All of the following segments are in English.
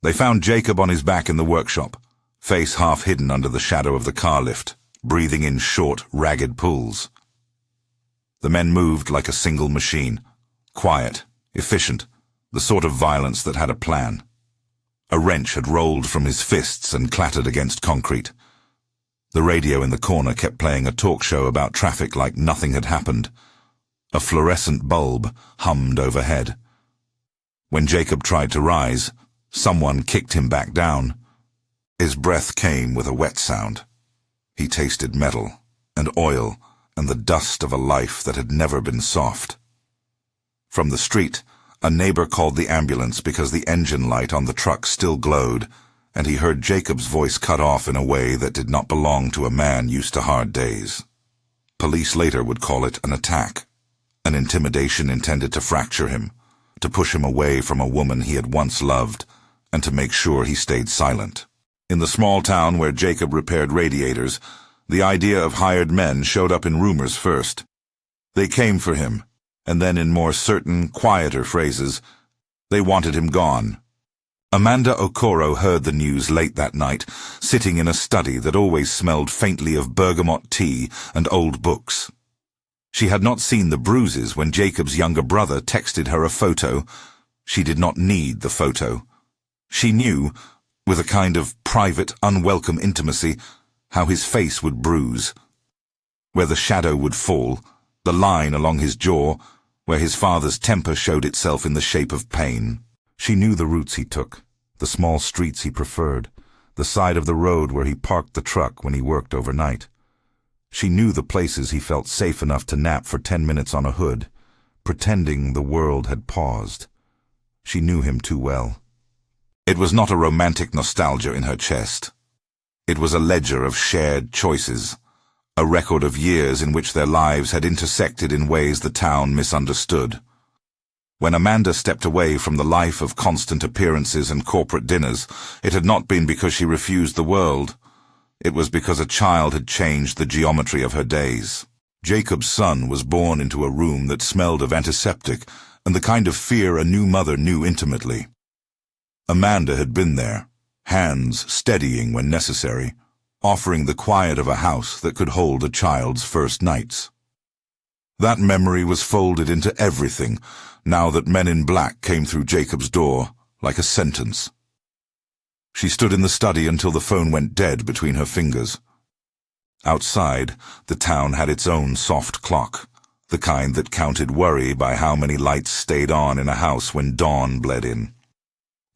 They found Jacob on his back in the workshop, face half hidden under the shadow of the car lift, breathing in short, ragged pulls. The men moved like a single machine, quiet, efficient, the sort of violence that had a plan. A wrench had rolled from his fists and clattered against concrete. The radio in the corner kept playing a talk show about traffic like nothing had happened. A fluorescent bulb hummed overhead. When Jacob tried to rise, someone kicked him back down. His breath came with a wet sound. He tasted metal and oil and the dust of a life that had never been soft. From the street, a neighbor called the ambulance because the engine light on the truck still glowed, and he heard Jacob's voice cut off in a way that did not belong to a man used to hard days. Police later would call it an attack, an intimidation intended to fracture him, to push him away from a woman he had once loved, and to make sure he stayed silent. In the small town where Jacob repaired radiators, the idea of hired men showed up in rumors first. They came for him, and then in more certain, quieter phrases, they wanted him gone. Amanda Okoro heard the news late that night, sitting in a study that always smelled faintly of bergamot tea and old books. She had not seen the bruises when Jacob's younger brother texted her a photo. She did not need the photo. She knew, with a kind of private, unwelcome intimacy, how his face would bruise, where the shadow would fall, the line along his jaw, where his father's temper showed itself in the shape of pain. She knew the routes he took, the small streets he preferred, the side of the road where he parked the truck when he worked overnight. She knew the places he felt safe enough to nap for 10 minutes on a hood, pretending the world had paused. She knew him too well. It was not a romantic nostalgia in her chest. It was a ledger of shared choices, a record of years in which their lives had intersected in ways the town misunderstood. When Amanda stepped away from the life of constant appearances and corporate dinners, it had not been because she refused the world. It was because a child had changed the geometry of her days. Jacob's son was born into a room that smelled of antiseptic and the kind of fear a new mother knew intimately. Amanda had been there, hands steadying when necessary, offering the quiet of a house that could hold a child's first nights. That memory was folded into everything, now that Men in Black came through Jacob's door, like a sentence. She stood in the study until the phone went dead between her fingers. Outside, the town had its own soft clock, the kind that counted worry by how many lights stayed on in a house when dawn bled in.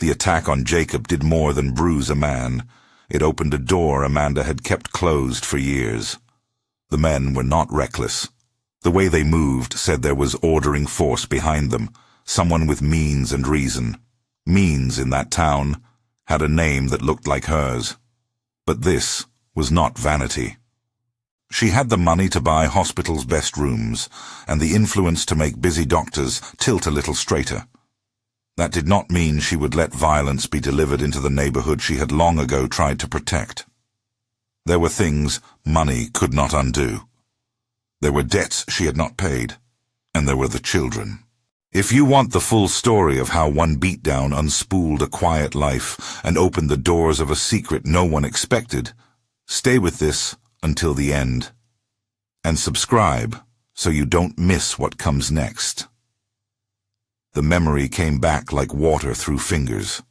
The attack on Jacob did more than bruise a man. It opened a door Amanda had kept closed for years. The men were not reckless. The way they moved said there was ordering force behind them, someone with means and reason. Means in that town had a name that looked like hers. But this was not vanity. She had the money to buy hospitals' best rooms, and the influence to make busy doctors tilt a little straighter. That did not mean she would let violence be delivered into the neighborhood she had long ago tried to protect. There were things money could not undo. There were debts she had not paid, and there were the children. If you want the full story of how one beatdown unspooled a quiet life and opened the doors of a secret no one expected, stay with this until the end. And subscribe so you don't miss what comes next. The memory came back like water through fingers.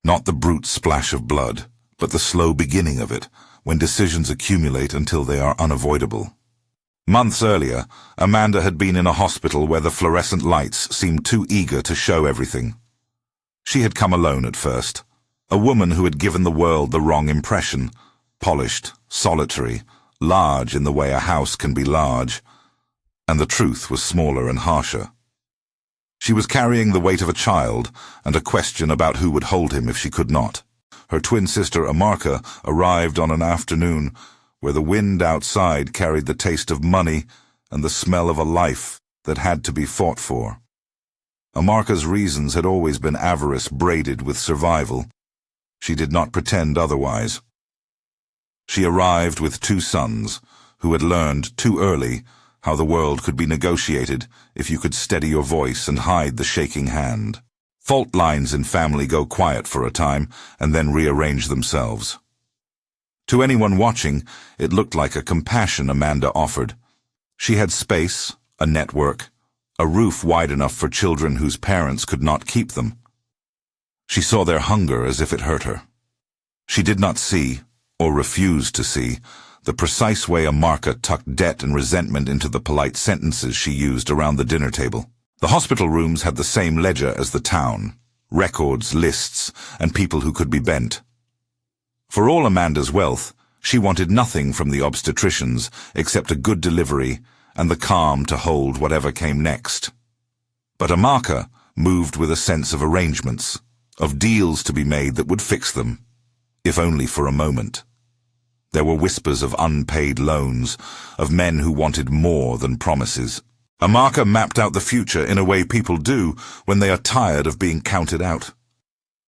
Not the brute splash of blood, but the slow beginning of it, when decisions accumulate until they are unavoidable. Months earlier, Amanda had been in a hospital where the fluorescent lights seemed too eager to show everything. She had come alone at first, a woman who had given the world the wrong impression, polished, solitary, large in the way a house can be large, and the truth was smaller and harsher. She was carrying the weight of a child and a question about who would hold him if she could not. Her twin sister Amarka arrived on an afternoon where the wind outside carried the taste of money and the smell of a life that had to be fought for. Amarka's reasons had always been avarice braided with survival. She did not pretend otherwise. She arrived with 2 sons, who had learned too early how the world could be negotiated if you could steady your voice and hide the shaking hand. Fault lines in family go quiet for a time and then rearrange themselves. To anyone watching, it looked like a compassion Amanda offered. She had space, a network, a roof wide enough for children whose parents could not keep them. She saw their hunger as if it hurt her. She did not see, or refused to see, the precise way Amarka tucked debt and resentment into the polite sentences she used around the dinner table. The hospital rooms had the same ledger as the town, records, lists, and people who could be bent. For all Amanda's wealth, she wanted nothing from the obstetricians except a good delivery and the calm to hold whatever came next. But Amarka moved with a sense of arrangements, of deals to be made that would fix them, if only for a moment. There were whispers of unpaid loans, of men who wanted more than promises. Amarka mapped out the future in a way people do when they are tired of being counted out.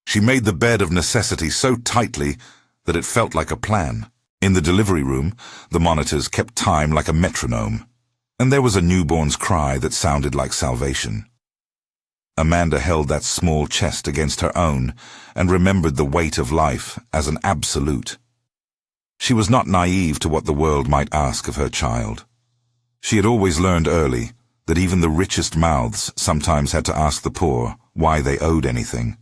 She made the bed of necessity so tightly that it felt like a plan. In the delivery room, the monitors kept time like a metronome, and there was a newborn's cry that sounded like salvation. Amanda held that small chest against her own and remembered the weight of life as an absolute. She was not naive to what the world might ask of her child. She had always learned early that even the richest mouths sometimes had to ask the poor why they owed anything.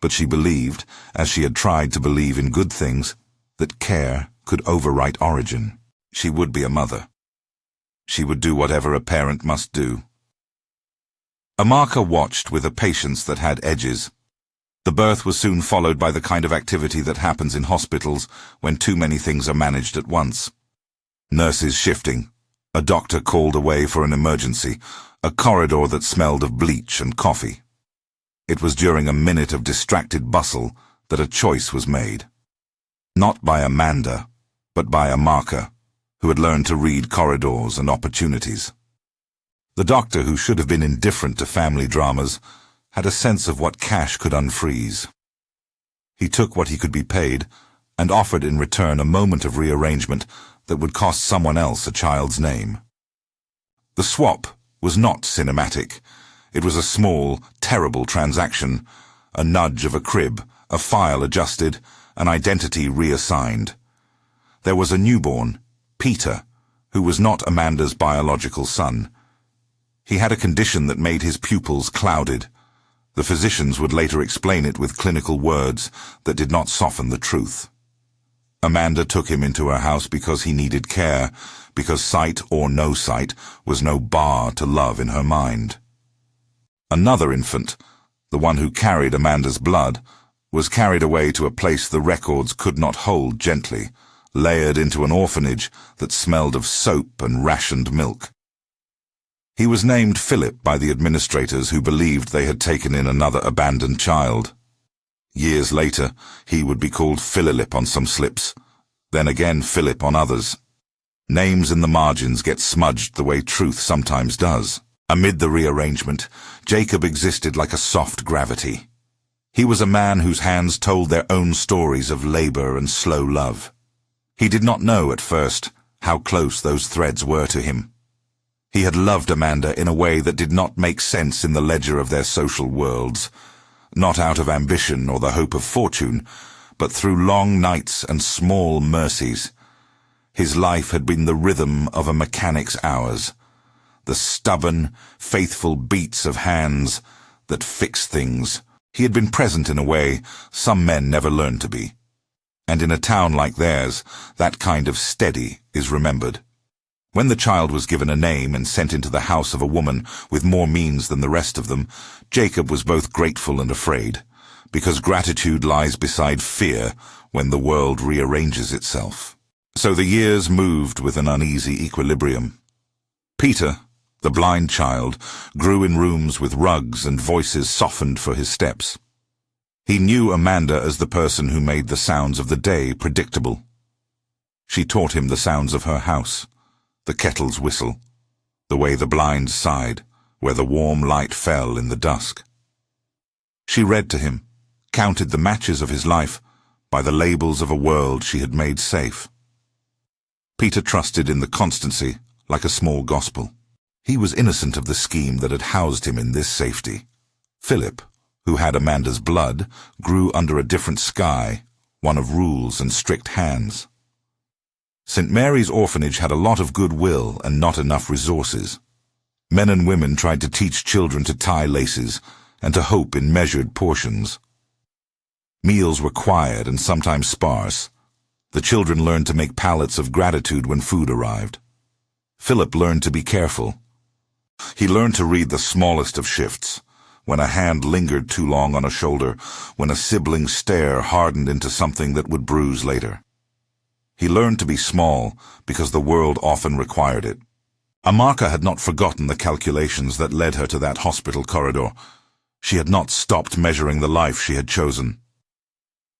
But she believed, as she had tried to believe in good things, that care could overwrite origin. She would be a mother. She would do whatever a parent must do. Amarka watched with a patience that had edges. The birth was soon followed by the kind of activity that happens in hospitals when too many things are managed at once. Nurses shifting, a doctor called away for an emergency, a corridor that smelled of bleach and coffee. It was during a minute of distracted bustle that a choice was made. Not by Amanda, but by Amarka, who had learned to read corridors and opportunities. The doctor, who should have been indifferent to family dramas, had a sense of what cash could unfreeze. He took what he could be paid and offered in return a moment of rearrangement that would cost someone else a child's name. The swap was not cinematic. It was a small, terrible transaction, a nudge of a crib, a file adjusted, an identity reassigned. There was a newborn, Peter, who was not Amanda's biological son. He had a condition that made his pupils clouded. The physicians would later explain it with clinical words that did not soften the truth. Amanda took him into her house because he needed care, because sight or no sight was no bar to love in her mind. Another infant, the one who carried Amanda's blood, was carried away to a place the records could not hold gently, layered into an orphanage that smelled of soap and rationed milk. He was named Philip by the administrators who believed they had taken in another abandoned child. Years later, he would be called Philip on some slips, then again Philip on others. Names in the margins get smudged the way truth sometimes does. Amid the rearrangement, Jacob existed like a soft gravity. He was a man whose hands told their own stories of labor and slow love. He did not know at first how close those threads were to him. He had loved Amanda in a way that did not make sense in the ledger of their social worlds, not out of ambition or the hope of fortune, but through long nights and small mercies. His life had been the rhythm of a mechanic's hours, the stubborn, faithful beats of hands that fixed things. He had been present in a way some men never learn to be. And in a town like theirs, that kind of steady is remembered. When the child was given a name and sent into the house of a woman with more means than the rest of them, Jacob was both grateful and afraid, because gratitude lies beside fear when the world rearranges itself. So the years moved with an uneasy equilibrium. Peter, the blind child, grew in rooms with rugs and voices softened for his steps. He knew Amanda as the person who made the sounds of the day predictable. She taught him the sounds of her house. The kettle's whistle, the way the blinds sighed, where the warm light fell in the dusk. She read to him, counted the matches of his life by the labels of a world she had made safe. Peter trusted in the constancy like a small gospel. He was innocent of the scheme that had housed him in this safety. Philip, who had Amanda's blood, grew under a different sky, one of rules and strict hands. St. Mary's orphanage had a lot of goodwill and not enough resources. Men and women tried to teach children to tie laces and to hope in measured portions. Meals were quiet and sometimes sparse. The children learned to make pallets of gratitude when food arrived. Philip learned to be careful. He learned to read the smallest of shifts, when a hand lingered too long on a shoulder, when a sibling's stare hardened into something that would bruise later. He learned to be small because the world often required it. Amarka had not forgotten the calculations that led her to that hospital corridor. She had not stopped measuring the life she had chosen.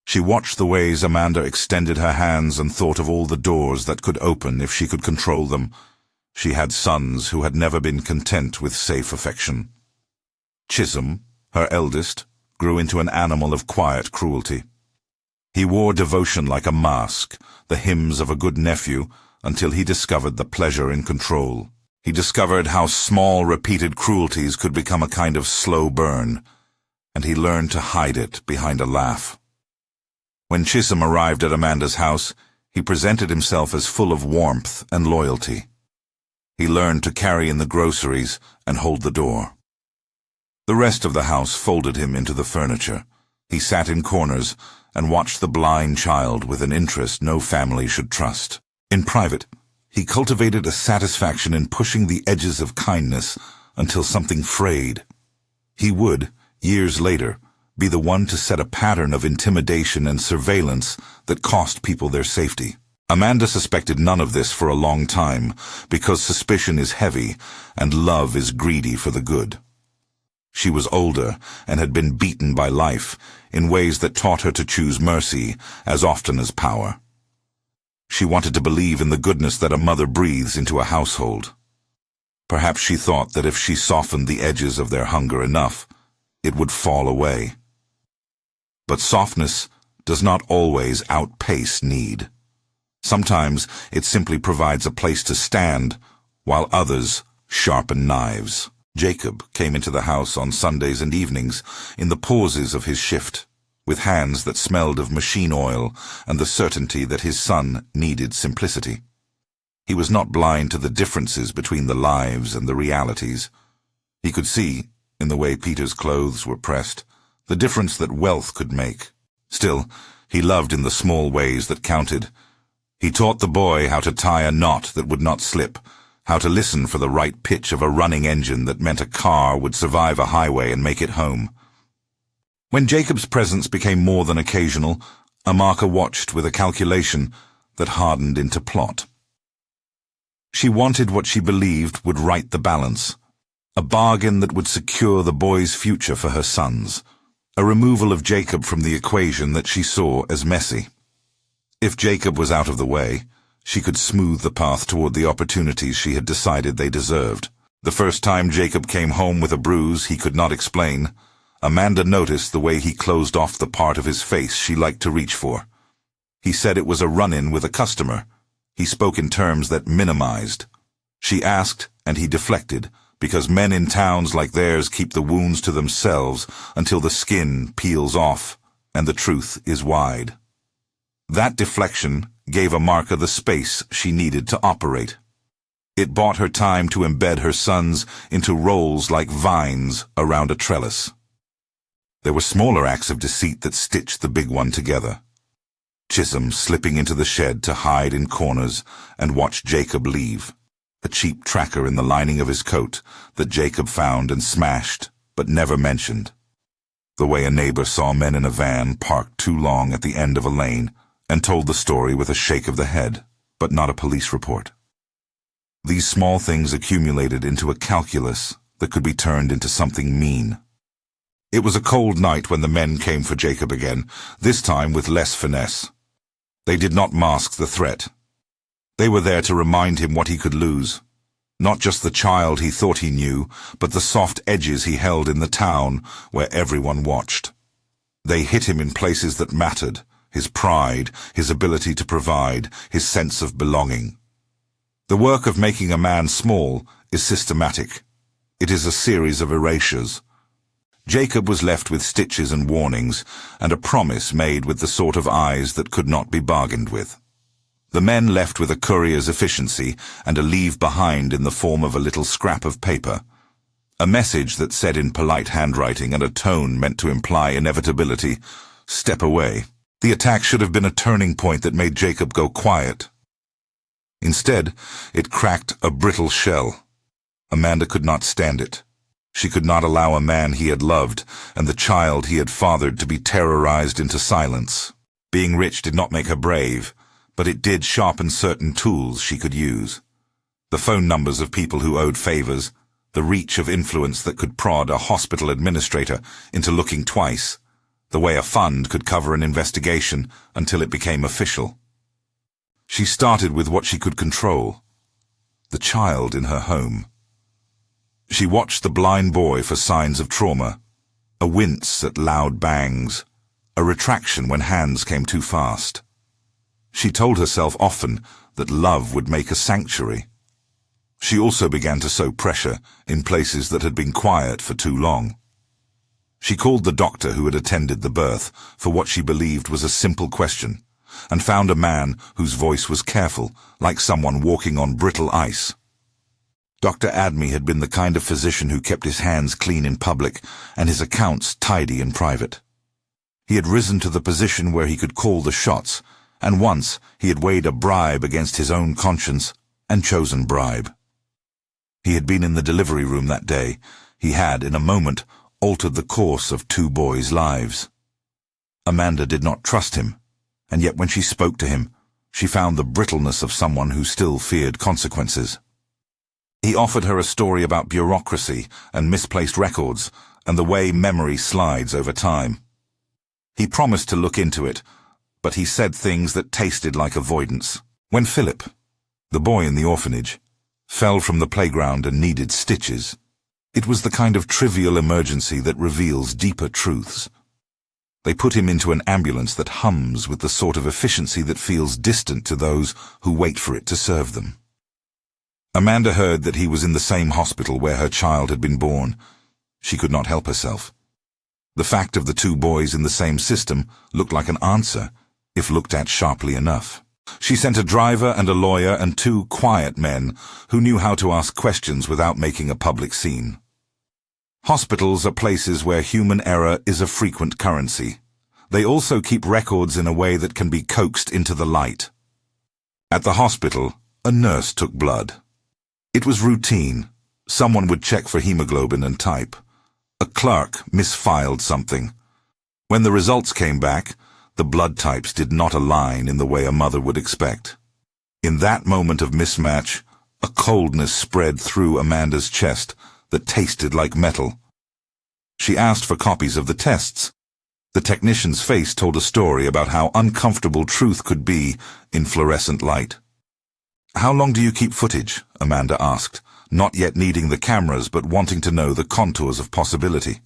She watched the ways Amanda extended her hands and thought of all the doors that could open if she could control them. She had sons who had never been content with safe affection. Chisholm, her eldest, grew into an animal of quiet cruelty. He wore devotion like a mask, the hymns of a good nephew, until he discovered the pleasure in control. He discovered how small repeated cruelties could become a kind of slow burn, and he learned to hide it behind a laugh. When Chisholm arrived at Amanda's house, he presented himself as full of warmth and loyalty. He learned to carry in the groceries and hold the door. The rest of the house folded him into the furniture. He sat in corners and watched the blind child with an interest no family should trust. In private, he cultivated a satisfaction in pushing the edges of kindness until something frayed. He would, years later, be the one to set a pattern of intimidation and surveillance that cost people their safety. Amanda suspected none of this for a long time, because suspicion is heavy and love is greedy for the good. She was older and had been beaten by life in ways that taught her to choose mercy as often as power. She wanted to believe in the goodness that a mother breathes into a household. Perhaps she thought that if she softened the edges of their hunger enough, it would fall away. But softness does not always outpace need. Sometimes it simply provides a place to stand, while others sharpen knives. Jacob came into the house on Sundays and evenings in the pauses of his shift, with hands that smelled of machine oil and the certainty that his son needed simplicity. He was not blind to the differences between the lives and the realities. He could see, in the way Peter's clothes were pressed, the difference that wealth could make. Still, he loved in the small ways that counted. He taught the boy how to tie a knot that would not slip, how to listen for the right pitch of a running engine that meant a car would survive a highway and make it home. When Jacob's presence became more than occasional, Amarka watched with a calculation that hardened into plot. She wanted what she believed would right the balance, a bargain that would secure the boy's future for her sons, a removal of Jacob from the equation that she saw as messy. If Jacob was out of the way, she could smooth the path toward the opportunities she had decided they deserved. The first time Jacob came home with a bruise he could not explain, Amanda noticed the way he closed off the part of his face she liked to reach for. He said it was a run-in with a customer. He spoke in terms that minimized. She asked, and he deflected, because men in towns like theirs keep the wounds to themselves until the skin peels off and the truth is wide. That deflection gave Amarka the space she needed to operate. It bought her time to embed her sons into roles like vines around a trellis. There were smaller acts of deceit that stitched the big one together. Chisholm slipping into the shed to hide in corners and watch Jacob leave, a cheap tracker in the lining of his coat that Jacob found and smashed but never mentioned. The way a neighbor saw men in a van parked too long at the end of a lane and told the story with a shake of the head, but not a police report. These small things accumulated into a calculus that could be turned into something mean. It was a cold night when the men came for Jacob again, this time with less finesse. They did not mask the threat. They were there to remind him what he could lose. Not just the child he thought he knew, but the soft edges he held in the town where everyone watched. They hit him in places that mattered, his pride, his ability to provide, his sense of belonging. The work of making a man small is systematic. It is a series of erasures. Jacob was left with stitches and warnings, and a promise made with the sort of eyes that could not be bargained with. The men left with a courier's efficiency and a leave behind in the form of a little scrap of paper. A message that said in polite handwriting and a tone meant to imply inevitability, "Step away." The attack should have been a turning point that made Jacob go quiet. Instead, it cracked a brittle shell. Amanda could not stand it. She could not allow a man he had loved and the child he had fathered to be terrorized into silence. Being rich did not make her brave, but it did sharpen certain tools she could use. The phone numbers of people who owed favors, the reach of influence that could prod a hospital administrator into looking twice, the way a fund could cover an investigation until it became official. She started with what she could control, the child in her home. She watched the blind boy for signs of trauma, a wince at loud bangs, a retraction when hands came too fast. She told herself often that love would make a sanctuary. She also began to sow pressure in places that had been quiet for too long. She called the doctor who had attended the birth for what she believed was a simple question, and found a man whose voice was careful, like someone walking on brittle ice. Dr. Admi had been the kind of physician who kept his hands clean in public and his accounts tidy in private. He had risen to the position where he could call the shots, and once he had weighed a bribe against his own conscience and chosen bribe. He had been in the delivery room that day. He had, in a moment, altered the course of two boys' lives. Amanda did not trust him, and yet when she spoke to him, she found the brittleness of someone who still feared consequences. He offered her a story about bureaucracy and misplaced records and the way memory slides over time. He promised to look into it, but he said things that tasted like avoidance. When Philip, the boy in the orphanage, fell from the playground and needed stitches, it was the kind of trivial emergency that reveals deeper truths. They put him into an ambulance that hums with the sort of efficiency that feels distant to those who wait for it to serve them. Amanda heard that he was in the same hospital where her child had been born. She could not help herself. The fact of the two boys in the same system looked like an answer, if looked at sharply enough. She sent a driver and a lawyer and two quiet men who knew how to ask questions without making a public scene. Hospitals are places where human error is a frequent currency. They also keep records in a way that can be coaxed into the light. At the hospital, a nurse took blood. It was routine. Someone would check for hemoglobin and type. A clerk misfiled something. When the results came back, the blood types did not align in the way a mother would expect. In that moment of mismatch, a coldness spread through Amanda's chest that tasted like metal. She asked for copies of the tests. The technician's face told a story about how uncomfortable truth could be in fluorescent light. "How long do you keep footage?" Amanda asked, not yet needing the cameras but wanting to know the contours of possibility.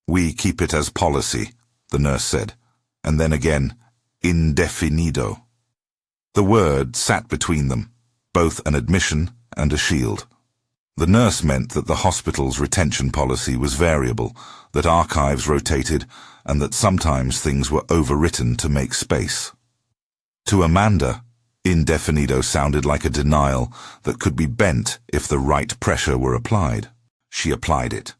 "We keep it as policy," the nurse said, and then again, indefinido. The word sat between them, both an admission and a shield. The nurse meant that the hospital's retention policy was variable, that archives rotated, and that sometimes things were overwritten to make space. To Amanda, indefinido sounded like a denial that could be bent if the right pressure were applied. She applied it.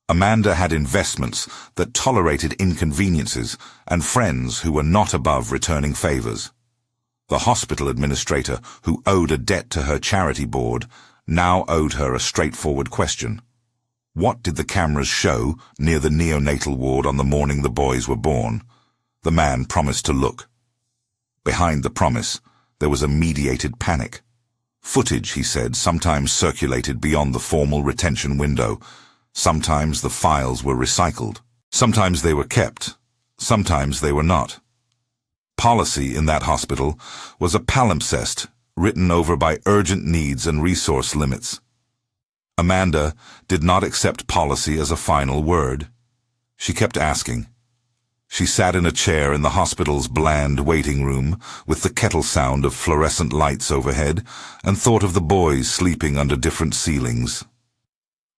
Amanda had investments that tolerated inconveniences and friends who were not above returning favors. The hospital administrator who owed a debt to her charity board now owed her a straightforward question. What did the cameras show near the neonatal ward on the morning the boys were born? The man promised to look. Behind the promise, there was a mediated panic. Footage, he said, sometimes circulated beyond the formal retention window. Sometimes the files were recycled. Sometimes they were kept. Sometimes they were not. Policy in that hospital was a palimpsest written over by urgent needs and resource limits. Amanda did not accept policy as a final word. She kept asking. She sat in a chair in the hospital's bland waiting room with the kettle sound of fluorescent lights overhead and thought of the boys sleeping under different ceilings.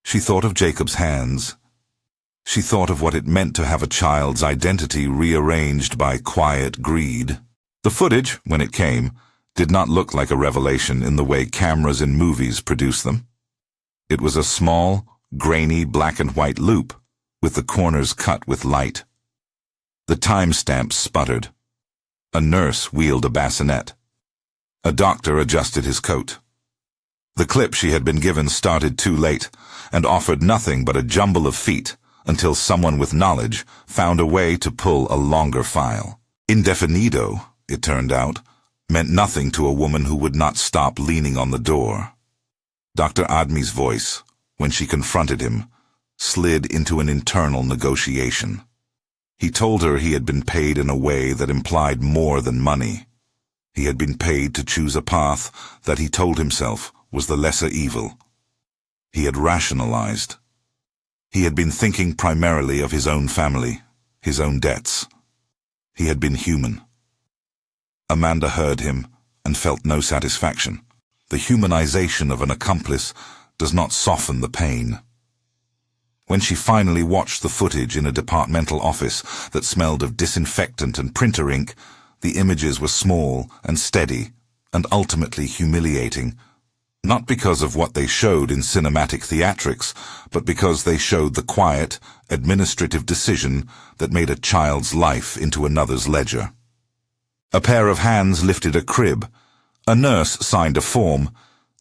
She thought of Jacob's hands. She thought of what it meant to have a child's identity rearranged by quiet greed. The footage, when it came, did not look like a revelation in the way cameras in movies produce them. It was a small, grainy black and white loop, with the corners cut with light. The timestamps sputtered. A nurse wheeled a bassinet. A doctor adjusted his coat. The clip she had been given started too late, and offered nothing but a jumble of feet, until someone with knowledge found a way to pull a longer file. Indefinido, it turned out, meant nothing to a woman who would not stop leaning on the door. Dr. Admi's voice, when she confronted him, slid into an internal negotiation. He told her he had been paid in a way that implied more than money. He had been paid to choose a path that he told himself was the lesser evil. He had rationalized. He had been thinking primarily of his own family, his own debts. He had been human. Amanda heard him and felt no satisfaction. The humanization of an accomplice does not soften the pain. When she finally watched the footage in a departmental office that smelled of disinfectant and printer ink, the images were small and steady and ultimately humiliating, not because of what they showed in cinematic theatrics, but because they showed the quiet, administrative decision that made a child's life into another's ledger. A pair of hands lifted a crib. A nurse signed a form.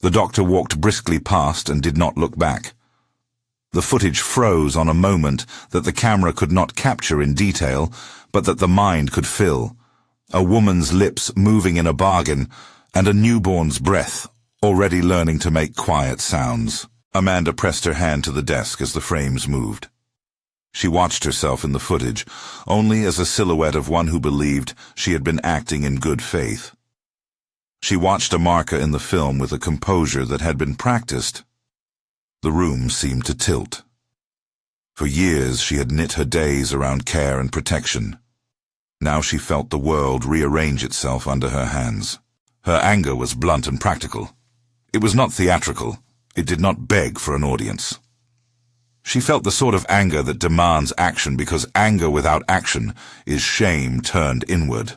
The doctor walked briskly past and did not look back. The footage froze on a moment that the camera could not capture in detail, but that the mind could fill. A woman's lips moving in a bargain, and a newborn's breath, already learning to make quiet sounds. Amanda pressed her hand to the desk as the frames moved. She watched herself in the footage, only as a silhouette of one who believed she had been acting in good faith. She watched a marker in the film with a composure that had been practiced. The room seemed to tilt. For years she had knit her days around care and protection. Now she felt the world rearrange itself under her hands. Her anger was blunt and practical. It was not theatrical. It did not beg for an audience. She felt the sort of anger that demands action because anger without action is shame turned inward.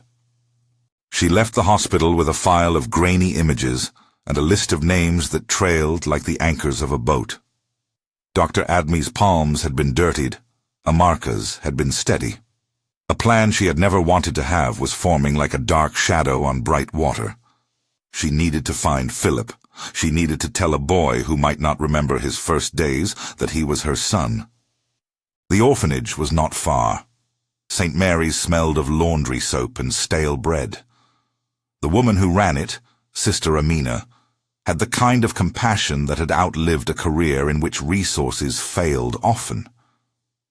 She left the hospital with a file of grainy images and a list of names that trailed like the anchors of a boat. Dr. Admi's palms had been dirtied. Amarka's had been steady. A plan she had never wanted to have was forming like a dark shadow on bright water. She needed to find Philip. She needed to tell a boy who might not remember his first days that he was her son. The orphanage was not far. St. Mary's smelled of laundry soap and stale bread. The woman who ran it, Sister Amina, had the kind of compassion that had outlived a career in which resources failed often.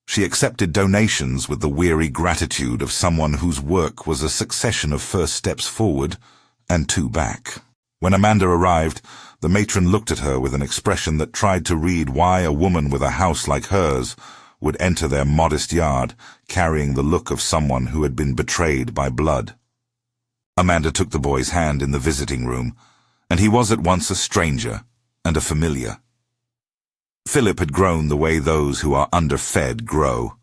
She accepted donations with the weary gratitude of someone whose work was a succession of first steps forward and two back. When Amanda arrived, the matron looked at her with an expression that tried to read why a woman with a house like hers would enter their modest yard carrying the look of someone who had been betrayed by blood. Amanda took the boy's hand in the visiting room, and he was at once a stranger and a familiar. Philip had grown the way those who are underfed grow,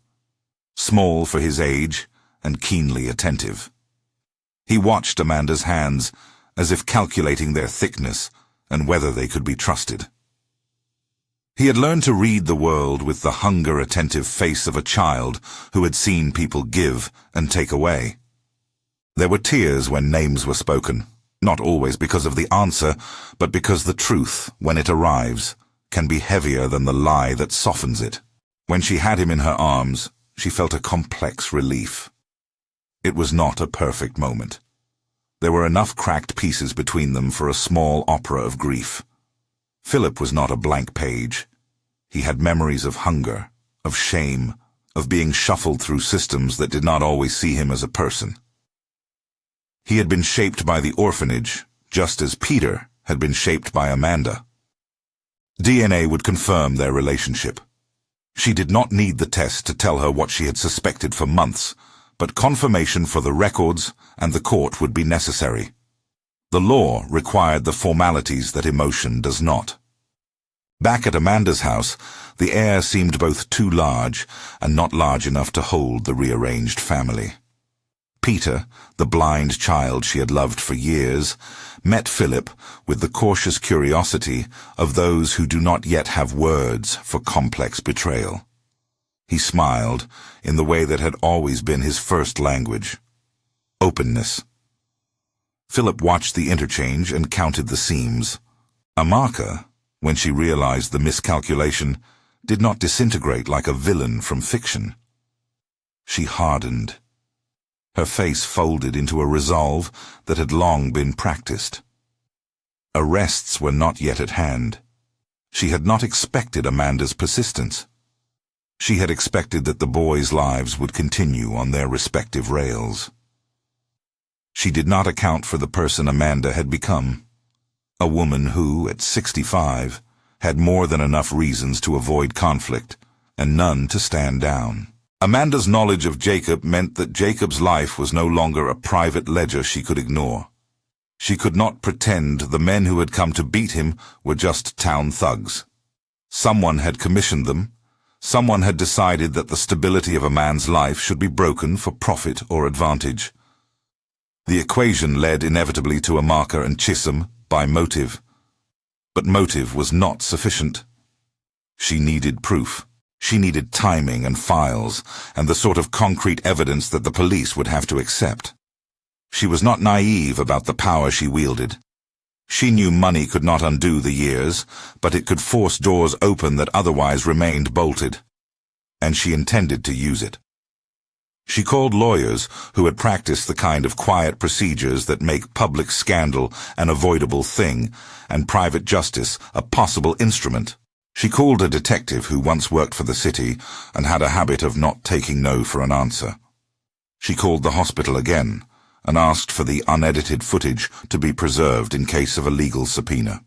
small for his age and keenly attentive. He watched Amanda's hands as if calculating their thickness and whether they could be trusted. He had learned to read the world with the hunger-attentive face of a child who had seen people give and take away. There were tears when names were spoken, not always because of the answer, but because the truth, when it arrives, can be heavier than the lie that softens it. When she had him in her arms, she felt a complex relief. It was not a perfect moment. There were enough cracked pieces between them for a small opera of grief. Philip was not a blank page. He had memories of hunger, of shame, of being shuffled through systems that did not always see him as a person. He had been shaped by the orphanage, just as Peter had been shaped by Amanda. DNA would confirm their relationship. She did not need the test to tell her what she had suspected for months, but confirmation for the records and the court would be necessary. The law required the formalities that emotion does not. Back at Amanda's house, the air seemed both too large and not large enough to hold the rearranged family. Peter, the blind child she had loved for years, met Philip with the cautious curiosity of those who do not yet have words for complex betrayal. He smiled in the way that had always been his first language: openness. Philip watched the interchange and counted the seams. Amaka, when she realized the miscalculation, did not disintegrate like a villain from fiction. She hardened. Her face folded into a resolve that had long been practiced. Arrests were not yet at hand. She had not expected Amanda's persistence. She had expected that the boys' lives would continue on their respective rails. She did not account for the person Amanda had become. A woman who, at 65, had more than enough reasons to avoid conflict, and none to stand down. Amanda's knowledge of Jacob meant that Jacob's life was no longer a private ledger she could ignore. She could not pretend the men who had come to beat him were just town thugs. Someone had commissioned them. Someone had decided that the stability of a man's life should be broken for profit or advantage. The equation led inevitably to Amaka and Chisholm by motive. But motive was not sufficient. She needed proof. She needed timing and files, and the sort of concrete evidence that the police would have to accept. She was not naive about the power she wielded. She knew money could not undo the years, but it could force doors open that otherwise remained bolted. And she intended to use it. She called lawyers who had practiced the kind of quiet procedures that make public scandal an avoidable thing, and private justice a possible instrument. She called a detective who once worked for the city and had a habit of not taking no for an answer. She called the hospital again and asked for the unedited footage to be preserved in case of a legal subpoena.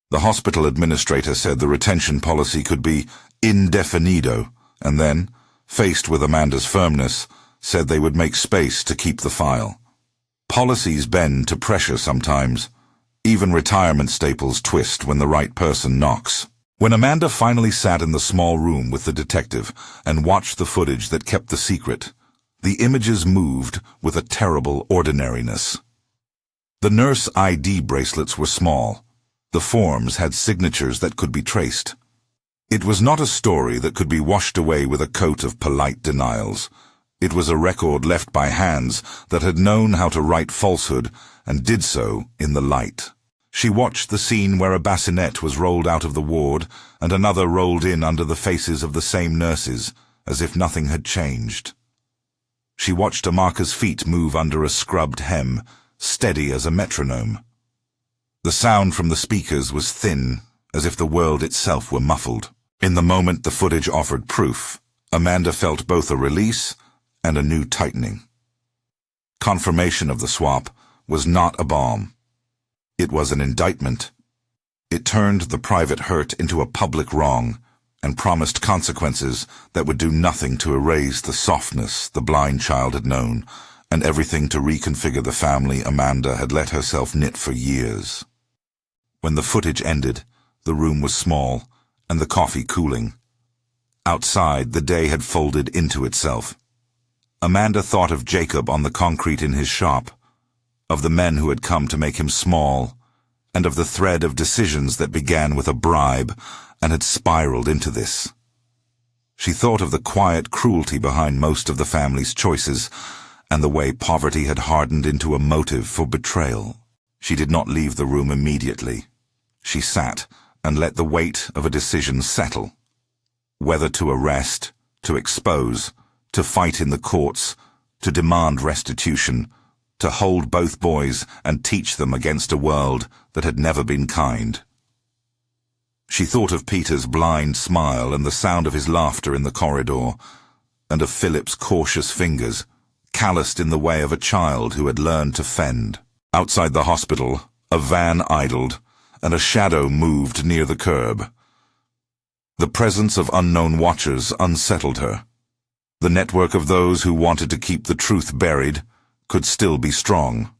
The hospital administrator said the retention policy could be indefinido, and then, faced with Amanda's firmness, said they would make space to keep the file. Policies bend to pressure sometimes. Even retirement staples twist when the right person knocks. When Amanda finally sat in the small room with the detective and watched the footage that kept the secret, the images moved with a terrible ordinariness. The nurse ID bracelets were small. The forms had signatures that could be traced. It was not a story that could be washed away with a coat of polite denials. It was a record left by hands that had known how to write falsehood and did so in the light. She watched the scene where a bassinet was rolled out of the ward and another rolled in under the faces of the same nurses, as if nothing had changed. She watched Amaka's feet move under a scrubbed hem, steady as a metronome. The sound from the speakers was thin, as if the world itself were muffled. In the moment the footage offered proof, Amanda felt both a release and a new tightening. Confirmation of the swap was not a bomb. It was an indictment. It turned the private hurt into a public wrong and promised consequences that would do nothing to erase the softness the blind child had known and everything to reconfigure the family Amanda had let herself knit for years. When the footage ended, the room was small and the coffee cooling. Outside, the day had folded into itself. Amanda thought of Jacob on the concrete in his shop, of the men who had come to make him small, and of the thread of decisions that began with a bribe and had spiraled into this. She thought of the quiet cruelty behind most of the family's choices and the way poverty had hardened into a motive for betrayal. She did not leave the room immediately. She sat and let the weight of a decision settle. Whether to arrest, to expose, to fight in the courts, to demand restitution, to hold both boys and teach them against a world that had never been kind. She thought of Peter's blind smile and the sound of his laughter in the corridor, and of Philip's cautious fingers, calloused in the way of a child who had learned to fend. Outside the hospital, a van idled, and a shadow moved near the curb. The presence of unknown watchers unsettled her. The network of those who wanted to keep the truth buried could still be strong.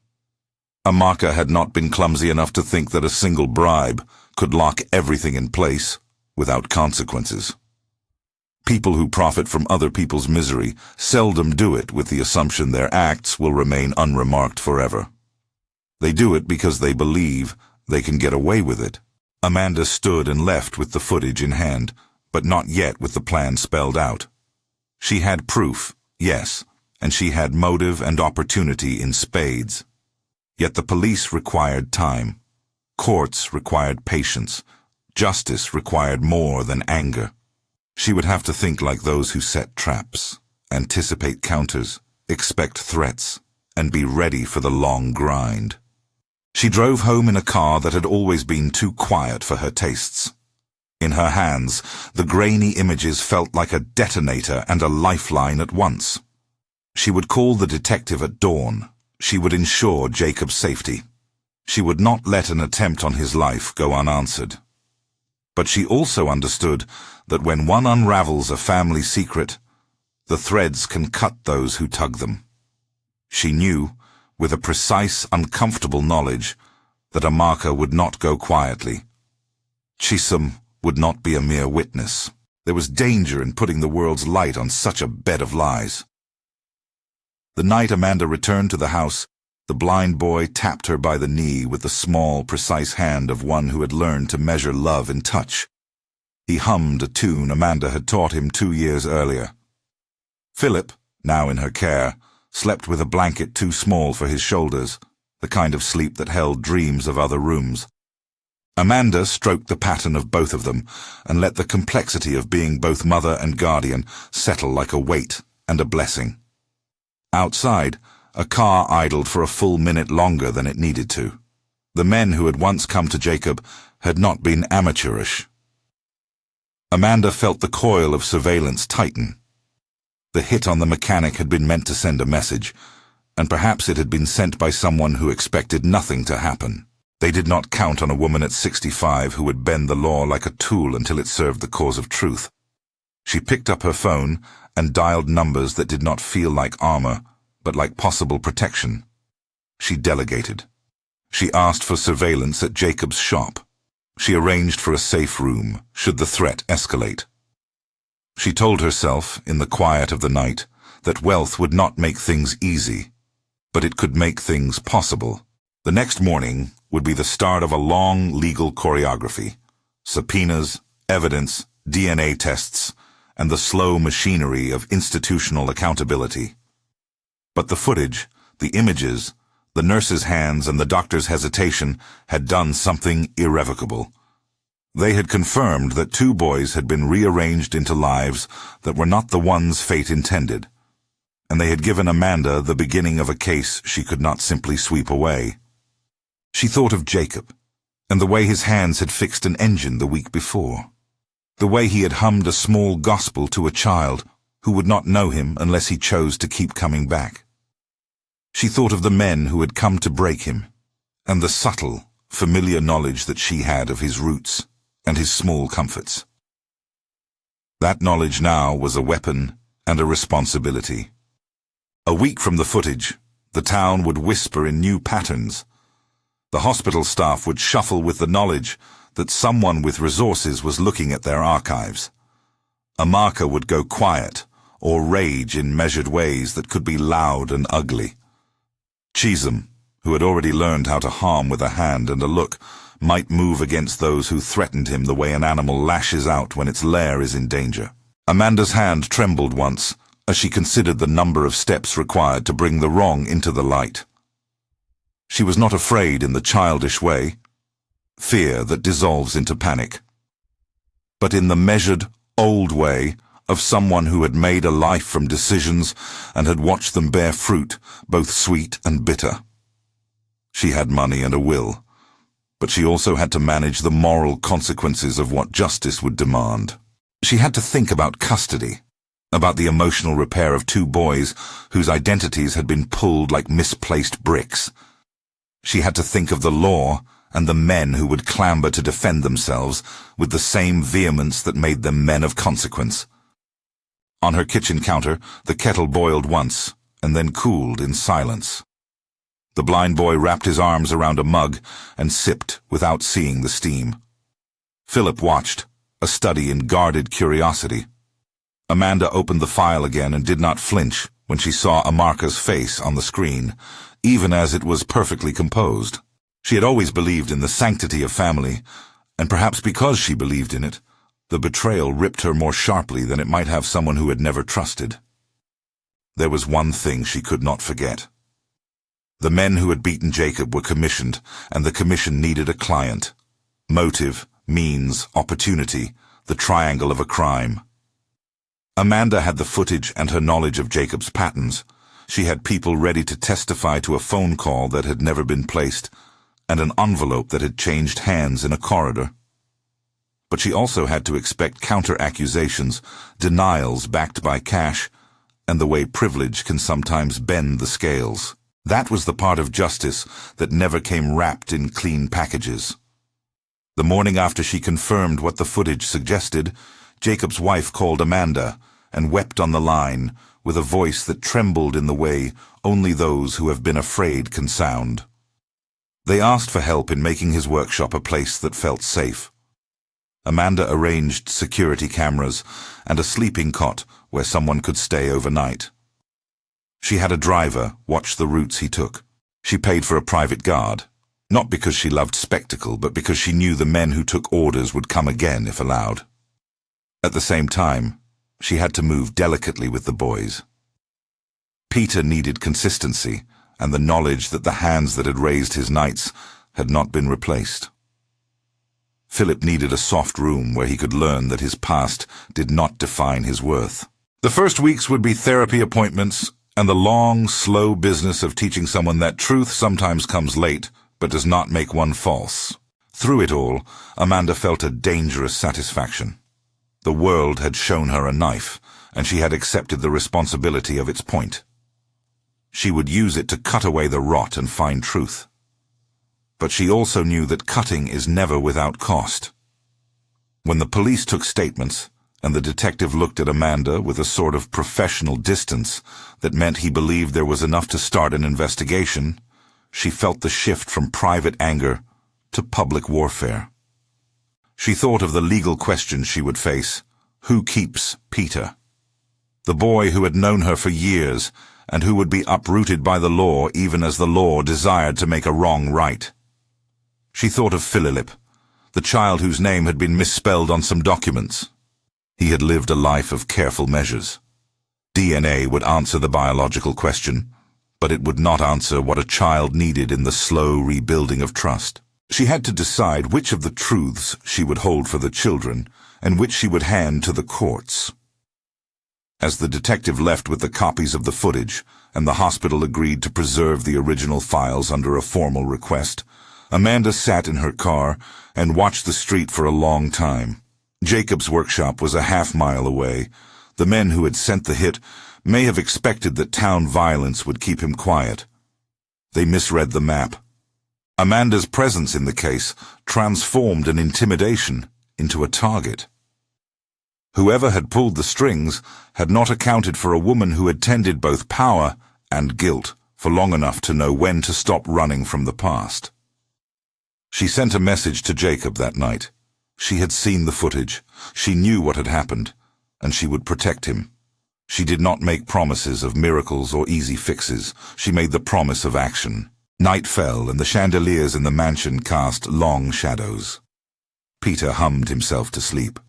Amaka had not been clumsy enough to think that a single bribe could lock everything in place without consequences. People who profit from other people's misery seldom do it with the assumption their acts will remain unremarked forever. They do it because they believe they can get away with it. Amanda stood and left with the footage in hand, but not yet with the plan spelled out. She had proof, yes, and she had motive and opportunity in spades. Yet the police required time. Courts required patience. Justice required more than anger. She would have to think like those who set traps, anticipate counters, expect threats, and be ready for the long grind. She drove home in a car that had always been too quiet for her tastes. In her hands, the grainy images felt like a detonator and a lifeline at once. She would call the detective at dawn. She would ensure Jacob's safety. She would not let an attempt on his life go unanswered. But she also understood that when one unravels a family secret, the threads can cut those who tug them. She knew, with a precise, uncomfortable knowledge, that Amaka would not go quietly. Chisholm would not be a mere witness. There was danger in putting the world's light on such a bed of lies. The night Amanda returned to the house, the blind boy tapped her by the knee with the small, precise hand of one who had learned to measure love in touch. He hummed a tune Amanda had taught him 2 years earlier. Philip, now in her care, slept with a blanket too small for his shoulders, the kind of sleep that held dreams of other rooms. Amanda stroked the pattern of both of them and let the complexity of being both mother and guardian settle like a weight and a blessing. Outside, a car idled for a full minute longer than it needed to. The men who had once come to Jacob had not been amateurish. Amanda felt the coil of surveillance tighten. The hit on the mechanic had been meant to send a message, and perhaps it had been sent by someone who expected nothing to happen. They did not count on a woman at 65 who would bend the law like a tool until it served the cause of truth. She picked up her phone and dialed numbers that did not feel like armor, but like possible protection. She delegated. She asked for surveillance at Jacob's shop. She arranged for a safe room, should the threat escalate. She told herself, in the quiet of the night, that wealth would not make things easy, but it could make things possible. The next morning would be the start of a long legal choreography. Subpoenas, evidence, DNA tests, and the slow machinery of institutional accountability. But the footage, the images, the nurse's hands and the doctor's hesitation had done something irrevocable. They had confirmed that 2 boys had been rearranged into lives that were not the ones fate intended, and they had given Amanda the beginning of a case she could not simply sweep away. She thought of Jacob, and the way his hands had fixed an engine the week before, the way he had hummed a small gospel to a child who would not know him unless he chose to keep coming back. She thought of the men who had come to break him, and the subtle, familiar knowledge that she had of his roots and his small comforts. That knowledge now was a weapon and a responsibility. A week from the footage, the town would whisper in new patterns. The hospital staff would shuffle with the knowledge that someone with resources was looking at their archives. Amaka would go quiet or rage in measured ways that could be loud and ugly. Chisholm, who had already learned how to harm with a hand and a look, might move against those who threatened him the way an animal lashes out when its lair is in danger. Amanda's hand trembled once as she considered the number of steps required to bring the wrong into the light. She was not afraid in the childish way, fear that dissolves into panic, but in the measured, old way of someone who had made a life from decisions and had watched them bear fruit, both sweet and bitter. She had money and a will, but she also had to manage the moral consequences of what justice would demand. She had to think about custody, about the emotional repair of 2 boys whose identities had been pulled like misplaced bricks. She had to think of the law and the men who would clamber to defend themselves with the same vehemence that made them men of consequence. On her kitchen counter, the kettle boiled once and then cooled in silence. The blind boy wrapped his arms around a mug and sipped without seeing the steam. Philip watched, a study in guarded curiosity. Amanda opened the file again and did not flinch when she saw Amarka's face on the screen, even as it was perfectly composed. She had always believed in the sanctity of family, and perhaps because she believed in it, the betrayal ripped her more sharply than it might have someone who had never trusted. There was one thing she could not forget. The men who had beaten Jacob were commissioned, and the commission needed a client. Motive, means, opportunity, the triangle of a crime. Amanda had the footage and her knowledge of Jacob's patterns. She had people ready to testify to a phone call that had never been placed, and an envelope that had changed hands in a corridor. But she also had to expect counter-accusations, denials backed by cash, and the way privilege can sometimes bend the scales. That was the part of justice that never came wrapped in clean packages. The morning after she confirmed what the footage suggested, Jacob's wife called Amanda and wept on the line with a voice that trembled in the way only those who have been afraid can sound. They asked for help in making his workshop a place that felt safe. Amanda arranged security cameras and a sleeping cot where someone could stay overnight. She had a driver watch the routes he took. She paid for a private guard, not because she loved spectacle, but because she knew the men who took orders would come again if allowed. At the same time, she had to move delicately with the boys. Peter needed consistency and the knowledge that the hands that had raised his nights had not been replaced. Philip needed a soft room where he could learn that his past did not define his worth. The first weeks would be therapy appointments and the long, slow business of teaching someone that truth sometimes comes late but does not make one false. Through it all, Amanda felt a dangerous satisfaction. The world had shown her a knife, and she had accepted the responsibility of its point. She would use it to cut away the rot and find truth. But she also knew that cutting is never without cost. When the police took statements, and the detective looked at Amanda with a sort of professional distance that meant he believed there was enough to start an investigation, she felt the shift from private anger to public warfare. She thought of the legal questions she would face. Who keeps Peter? The boy who had known her for years and who would be uprooted by the law even as the law desired to make a wrong right. She thought of Philip, the child whose name had been misspelled on some documents. He had lived a life of careful measures. DNA would answer the biological question, but it would not answer what a child needed in the slow rebuilding of trust. She had to decide which of the truths she would hold for the children and which she would hand to the courts. As the detective left with the copies of the footage and the hospital agreed to preserve the original files under a formal request, Amanda sat in her car and watched the street for a long time. Jacob's workshop was a half-mile away. The men who had sent the hit may have expected that town violence would keep him quiet. They misread the map. Amanda's presence in the case transformed an intimidation into a target. Whoever had pulled the strings had not accounted for a woman who had tended both power and guilt for long enough to know when to stop running from the past. She sent a message to Jacob that night. She had seen the footage. She knew what had happened, and she would protect him. She did not make promises of miracles or easy fixes. She made the promise of action. Night fell, and the chandeliers in the mansion cast long shadows. Peter hummed himself to sleep.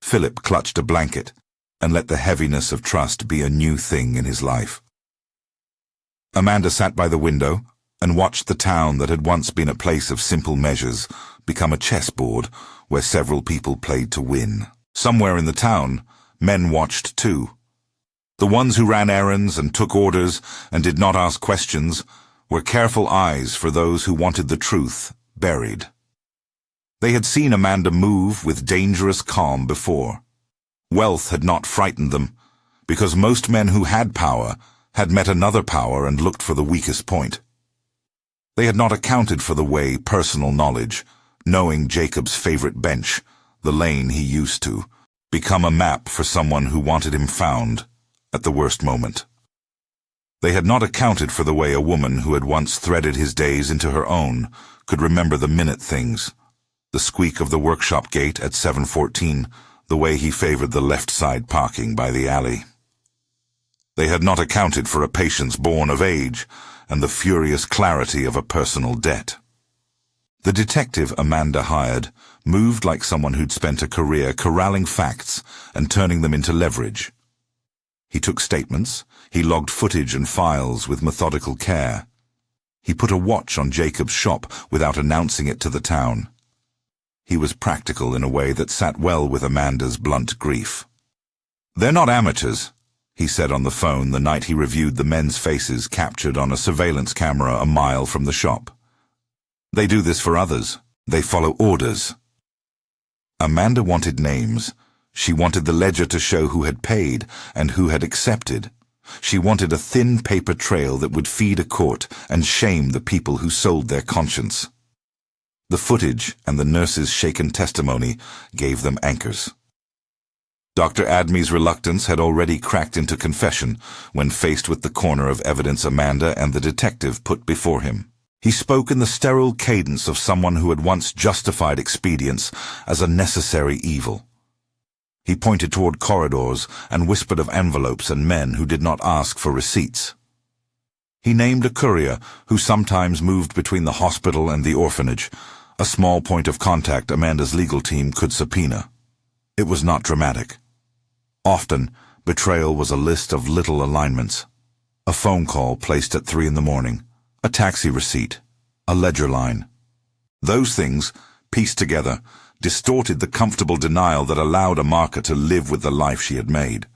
Philip clutched a blanket and let the heaviness of trust be a new thing in his life. Amanda sat by the window and watched the town that had once been a place of simple measures become a chessboard where several people played to win. Somewhere in the town, men watched too. The ones who ran errands and took orders and did not ask questions were careful eyes for those who wanted the truth buried. They had seen Amanda move with dangerous calm before. Wealth had not frightened them, because most men who had power had met another power and looked for the weakest point. They had not accounted for the way personal knowledge, knowing Jacob's favorite bench, the lane he used to, become a map for someone who wanted him found at the worst moment. They had not accounted for the way a woman who had once threaded his days into her own could remember the minute things, the squeak of the workshop gate at 7:14, the way he favored the left-side parking by the alley. They had not accounted for a patience born of age and the furious clarity of a personal debt. The detective Amanda hired moved like someone who'd spent a career corralling facts and turning them into leverage. He took statements, he logged footage and files with methodical care. He put a watch on Jacob's shop without announcing it to the town. He was practical in a way that sat well with Amanda's blunt grief. "They're not amateurs," he said on the phone the night he reviewed the men's faces captured on a surveillance camera a mile from the shop. "They do this for others. They follow orders." Amanda wanted names. She wanted the ledger to show who had paid and who had accepted. She wanted a thin paper trail that would feed a court and shame the people who sold their conscience. The footage and the nurse's shaken testimony gave them anchors. Dr. Adme's reluctance had already cracked into confession when faced with the corner of evidence Amanda and the detective put before him. He spoke in the sterile cadence of someone who had once justified expedience as a necessary evil. He pointed toward corridors and whispered of envelopes and men who did not ask for receipts. He named a courier who sometimes moved between the hospital and the orphanage, a small point of contact Amanda's legal team could subpoena. It was not dramatic. Often, betrayal was a list of little alignments. A phone call placed at 3 a.m, a taxi receipt, a ledger line. Those things, pieced together, distorted the comfortable denial that allowed Amarka to live with the life she had made.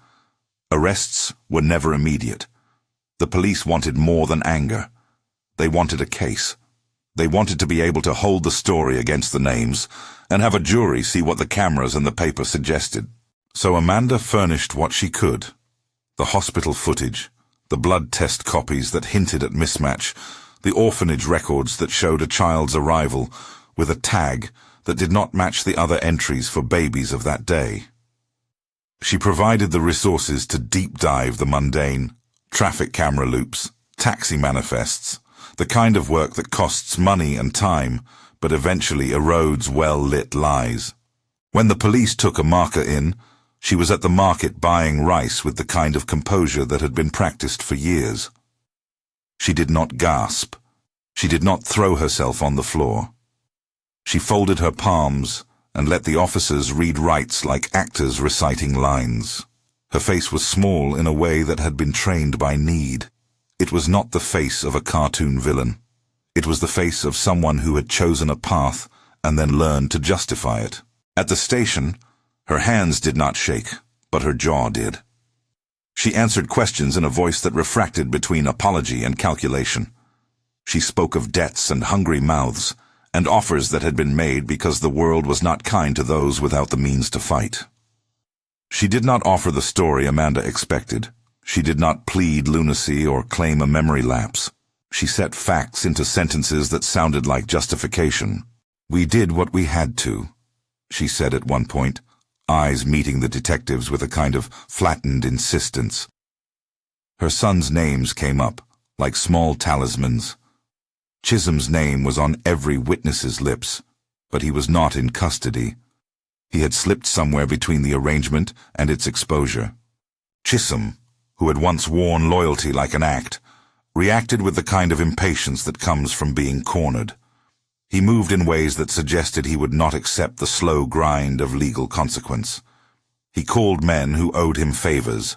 Arrests were never immediate. The police wanted more than anger. They wanted a case. They wanted to be able to hold the story against the names and have a jury see what the cameras and the paper suggested. So Amanda furnished what she could. The hospital footage, the blood test copies that hinted at mismatch, the orphanage records that showed a child's arrival with a tag that did not match the other entries for babies of that day. She provided the resources to deep dive the mundane, traffic camera loops, taxi manifests, the kind of work that costs money and time, but eventually erodes well-lit lies. When the police took Amarka in, she was at the market buying rice with the kind of composure that had been practiced for years. She did not gasp. She did not throw herself on the floor. She folded her palms and let the officers read rights like actors reciting lines. Her face was small in a way that had been trained by need. It was not the face of a cartoon villain. It was the face of someone who had chosen a path and then learned to justify it. At the station, her hands did not shake, but her jaw did. She answered questions in a voice that refracted between apology and calculation. She spoke of debts and hungry mouths, and offers that had been made because the world was not kind to those without the means to fight. She did not offer the story Amanda expected. She did not plead lunacy or claim a memory lapse. She set facts into sentences that sounded like justification. "We did what we had to," she said at one point, eyes meeting the detectives with a kind of flattened insistence. Her sons' names came up, like small talismans. Chisholm's name was on every witness's lips, but he was not in custody. He had slipped somewhere between the arrangement and its exposure. Chisholm, who had once worn loyalty like an act, reacted with the kind of impatience that comes from being cornered. He moved in ways that suggested he would not accept the slow grind of legal consequence. He called men who owed him favors.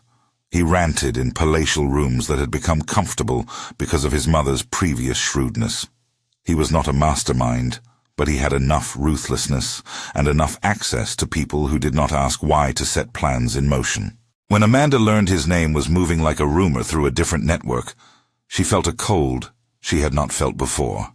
He ranted in palatial rooms that had become comfortable because of his mother's previous shrewdness. He was not a mastermind, but he had enough ruthlessness and enough access to people who did not ask why to set plans in motion. When Amanda learned his name was moving like a rumor through a different network, she felt a cold she had not felt before.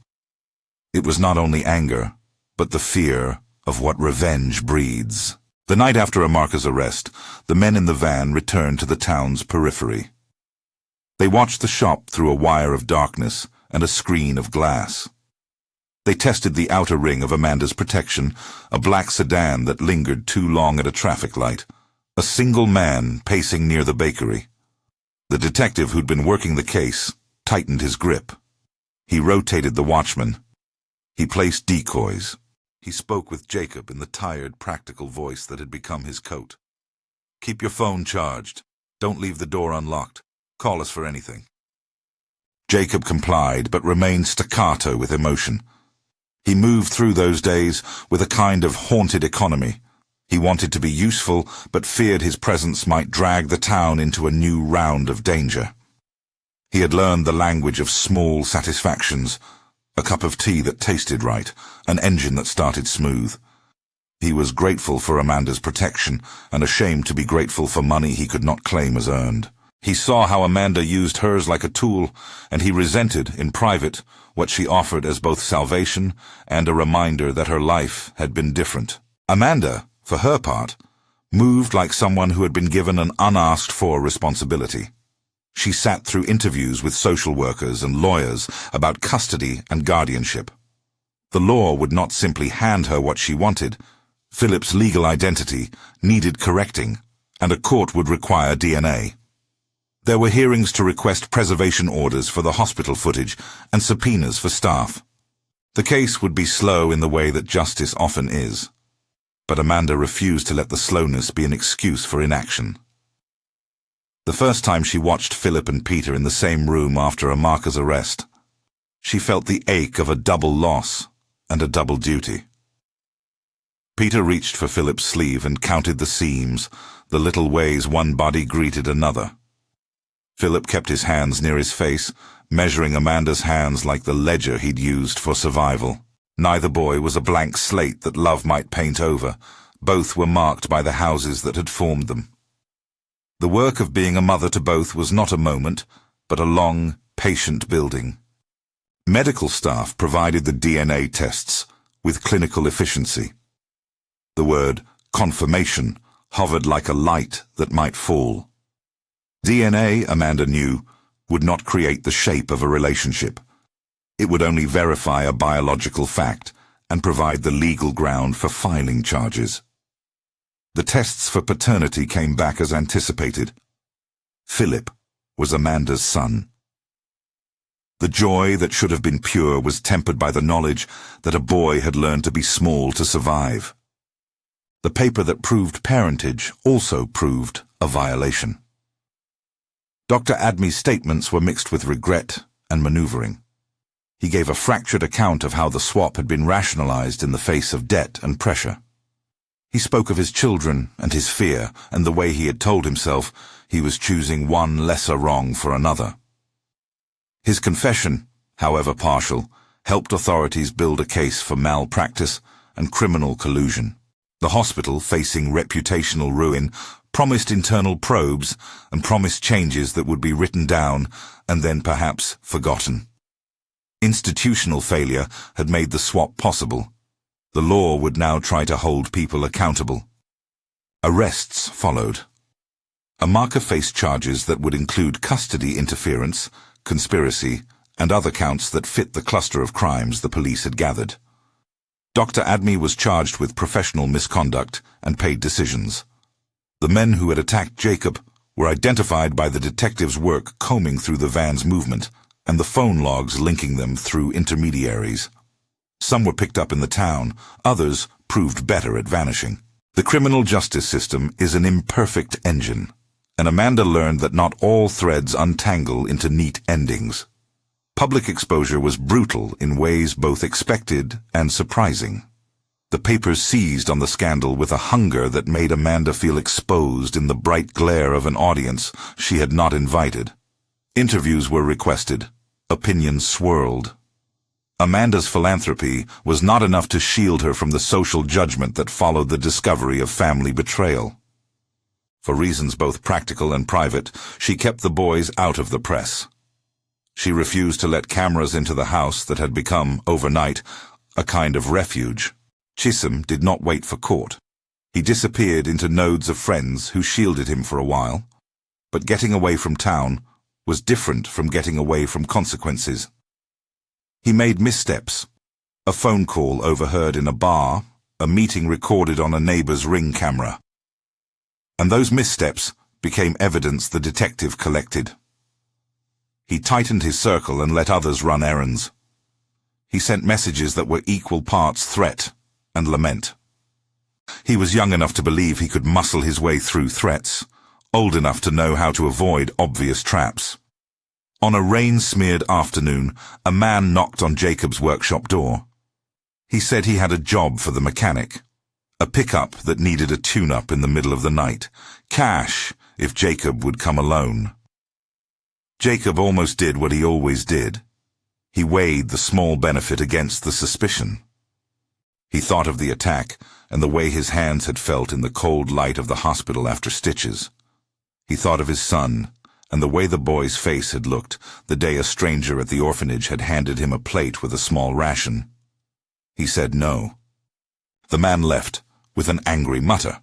It was not only anger, but the fear of what revenge breeds. The night after Amarka's arrest, the men in the van returned to the town's periphery. They watched the shop through a wire of darkness and a screen of glass. They tested the outer ring of Amanda's protection, a black sedan that lingered too long at a traffic light, a single man pacing near the bakery. The detective who'd been working the case tightened his grip. He rotated the watchman. He placed decoys. He spoke with Jacob in the tired, practical voice that had become his coat. "Keep your phone charged. Don't leave the door unlocked. Call us for anything." Jacob complied, but remained staccato with emotion. He moved through those days with a kind of haunted economy. He wanted to be useful, but feared his presence might drag the town into a new round of danger. He had learned the language of small satisfactions, a cup of tea that tasted right, an engine that started smooth. He was grateful for Amanda's protection, and ashamed to be grateful for money he could not claim as earned. He saw how Amanda used hers like a tool, and he resented, in private, what she offered as both salvation and a reminder that her life had been different. Amanda, for her part, moved like someone who had been given an unasked-for responsibility. She sat through interviews with social workers and lawyers about custody and guardianship. The law would not simply hand her what she wanted. Philip's legal identity needed correcting, and a court would require DNA. There were hearings to request preservation orders for the hospital footage and subpoenas for staff. The case would be slow in the way that justice often is. But Amanda refused to let the slowness be an excuse for inaction. The first time she watched Philip and Peter in the same room after Amaka's arrest, she felt the ache of a double loss and a double duty. Peter reached for Philip's sleeve and counted the seams, the little ways one body greeted another. Philip kept his hands near his face, measuring Amanda's hands like the ledger he'd used for survival. Neither boy was a blank slate that love might paint over. Both were marked by the houses that had formed them. The work of being a mother to both was not a moment, but a long, patient building. Medical staff provided the DNA tests with clinical efficiency. The word confirmation hovered like a light that might fall. DNA, Amanda knew, would not create the shape of a relationship. It would only verify a biological fact and provide the legal ground for filing charges. The tests for paternity came back as anticipated. Philip was Amanda's son. The joy that should have been pure was tempered by the knowledge that a boy had learned to be small to survive. The paper that proved parentage also proved a violation. Dr. Adme's statements were mixed with regret and maneuvering. He gave a fractured account of how the swap had been rationalized in the face of debt and pressure. He spoke of his children and his fear and the way he had told himself he was choosing one lesser wrong for another. His confession, however partial, helped authorities build a case for malpractice and criminal collusion. The hospital, facing reputational ruin, promised internal probes and promised changes that would be written down and then perhaps forgotten. Institutional failure had made the swap possible. The law would now try to hold people accountable. Arrests followed. Amaka faced charges that would include custody interference, conspiracy, and other counts that fit the cluster of crimes the police had gathered. Dr. Adme was charged with professional misconduct and paid decisions. The men who had attacked Jacob were identified by the detectives' work combing through the van's movement and the phone logs linking them through intermediaries. Some were picked up in the town, others proved better at vanishing. The criminal justice system is an imperfect engine, and Amanda learned that not all threads untangle into neat endings. Public exposure was brutal in ways both expected and surprising. The papers seized on the scandal with a hunger that made Amanda feel exposed in the bright glare of an audience she had not invited. Interviews were requested. Opinions swirled. Amanda's philanthropy was not enough to shield her from the social judgment that followed the discovery of family betrayal. For reasons both practical and private, she kept the boys out of the press. She refused to let cameras into the house that had become, overnight, a kind of refuge. Chisholm did not wait for court. He disappeared into nodes of friends who shielded him for a while. But getting away from town was different from getting away from consequences. He made missteps. A phone call overheard in a bar, a meeting recorded on a neighbor's ring camera. And those missteps became evidence the detective collected. He tightened his circle and let others run errands. He sent messages that were equal parts threat and lament. He was young enough to believe he could muscle his way through threats, old enough to know how to avoid obvious traps. On a rain-smeared afternoon, a man knocked on Jacob's workshop door. He said he had a job for the mechanic, a pickup that needed a tune-up in the middle of the night, cash if Jacob would come alone. Jacob almost did what he always did. He weighed the small benefit against the suspicion. He thought of the attack and the way his hands had felt in the cold light of the hospital after stitches. He thought of his son and the way the boy's face had looked the day a stranger at the orphanage had handed him a plate with a small ration. He said no. The man left with an angry mutter.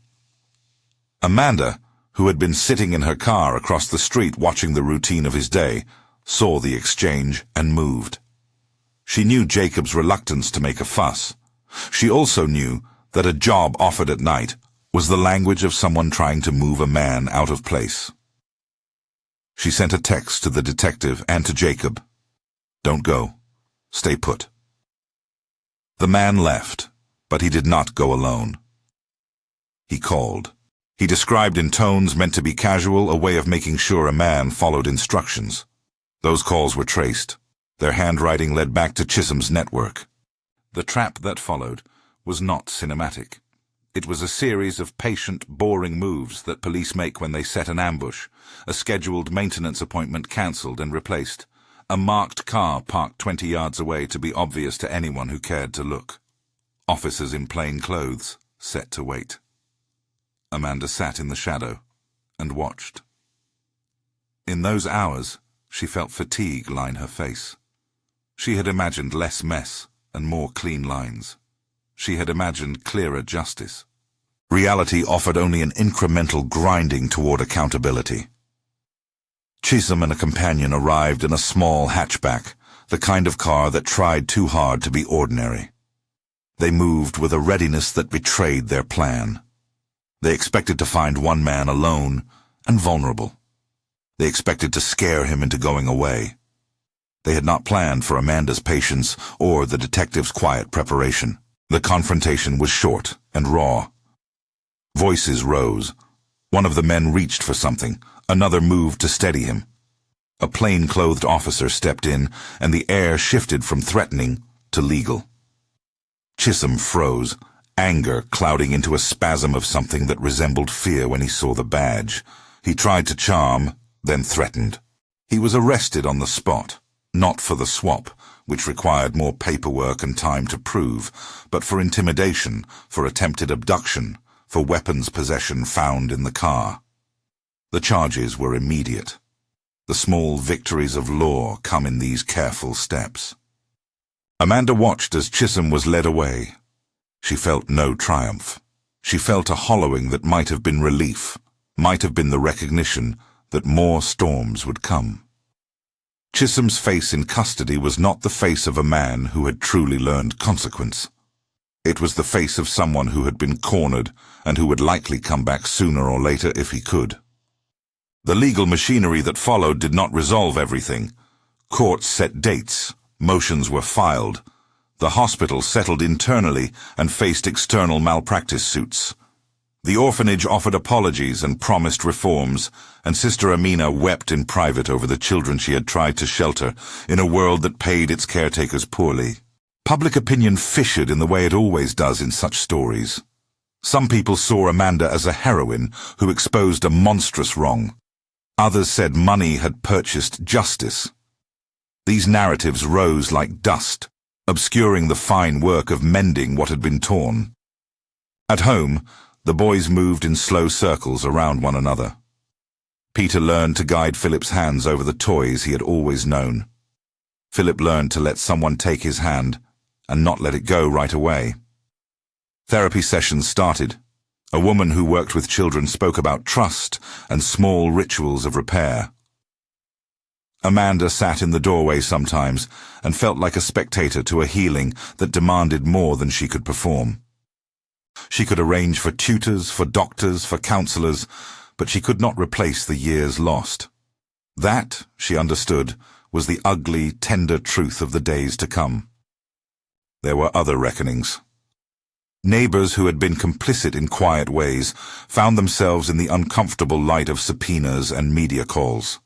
Amanda, who had been sitting in her car across the street watching the routine of his day, saw the exchange and moved. She knew Jacob's reluctance to make a fuss. She also knew that a job offered at night was the language of someone trying to move a man out of place. She sent a text to the detective and to Jacob. "Don't go. Stay put." The man left, but he did not go alone. He called. He described in tones meant to be casual a way of making sure a man followed instructions. Those calls were traced. Their handwriting led back to Chisholm's network. The trap that followed was not cinematic. It was a series of patient, boring moves that police make when they set an ambush, a scheduled maintenance appointment cancelled and replaced, a marked car parked 20 yards away to be obvious to anyone who cared to look. Officers in plain clothes set to wait. Amanda sat in the shadow and watched. In those hours, she felt fatigue line her face. She had imagined less mess and more clean lines. She had imagined clearer justice. Reality offered only an incremental grinding toward accountability. Chisholm and a companion arrived in a small hatchback, the kind of car that tried too hard to be ordinary. They moved with a readiness that betrayed their plan. They expected to find one man alone and vulnerable. They expected to scare him into going away. They had not planned for Amanda's patience or the detective's quiet preparation. The confrontation was short and raw. Voices rose. One of the men reached for something. Another moved to steady him. A plain-clothed officer stepped in, and the air shifted from threatening to legal. Chisholm froze, anger clouding into a spasm of something that resembled fear when he saw the badge. He tried to charm, then threatened. He was arrested on the spot, not for the swap, which required more paperwork and time to prove, but for intimidation, for attempted abduction, for weapons possession found in the car. The charges were immediate. The small victories of law come in these careful steps. Amanda watched as Chisholm was led away. She felt no triumph. She felt a hollowing that might have been relief, might have been the recognition that more storms would come. Chisholm's face in custody was not the face of a man who had truly learned consequence. It was the face of someone who had been cornered and who would likely come back sooner or later if he could. The legal machinery that followed did not resolve everything. Courts set dates, motions were filed. The hospital settled internally and faced external malpractice suits. The orphanage offered apologies and promised reforms, and Sister Amina wept in private over the children she had tried to shelter in a world that paid its caretakers poorly. Public opinion fissured in the way it always does in such stories. Some people saw Amanda as a heroine who exposed a monstrous wrong. Others said money had purchased justice. These narratives rose like dust, obscuring the fine work of mending what had been torn. At home, the boys moved in slow circles around one another. Peter learned to guide Philip's hands over the toys he had always known. Philip learned to let someone take his hand and not let it go right away. Therapy sessions started. A woman who worked with children spoke about trust and small rituals of repair. Amanda sat in the doorway sometimes and felt like a spectator to a healing that demanded more than she could perform. She could arrange for tutors, for doctors, for counselors, but she could not replace the years lost. That, she understood, was the ugly, tender truth of the days to come. There were other reckonings. Neighbors who had been complicit in quiet ways found themselves in the uncomfortable light of subpoenas and media calls.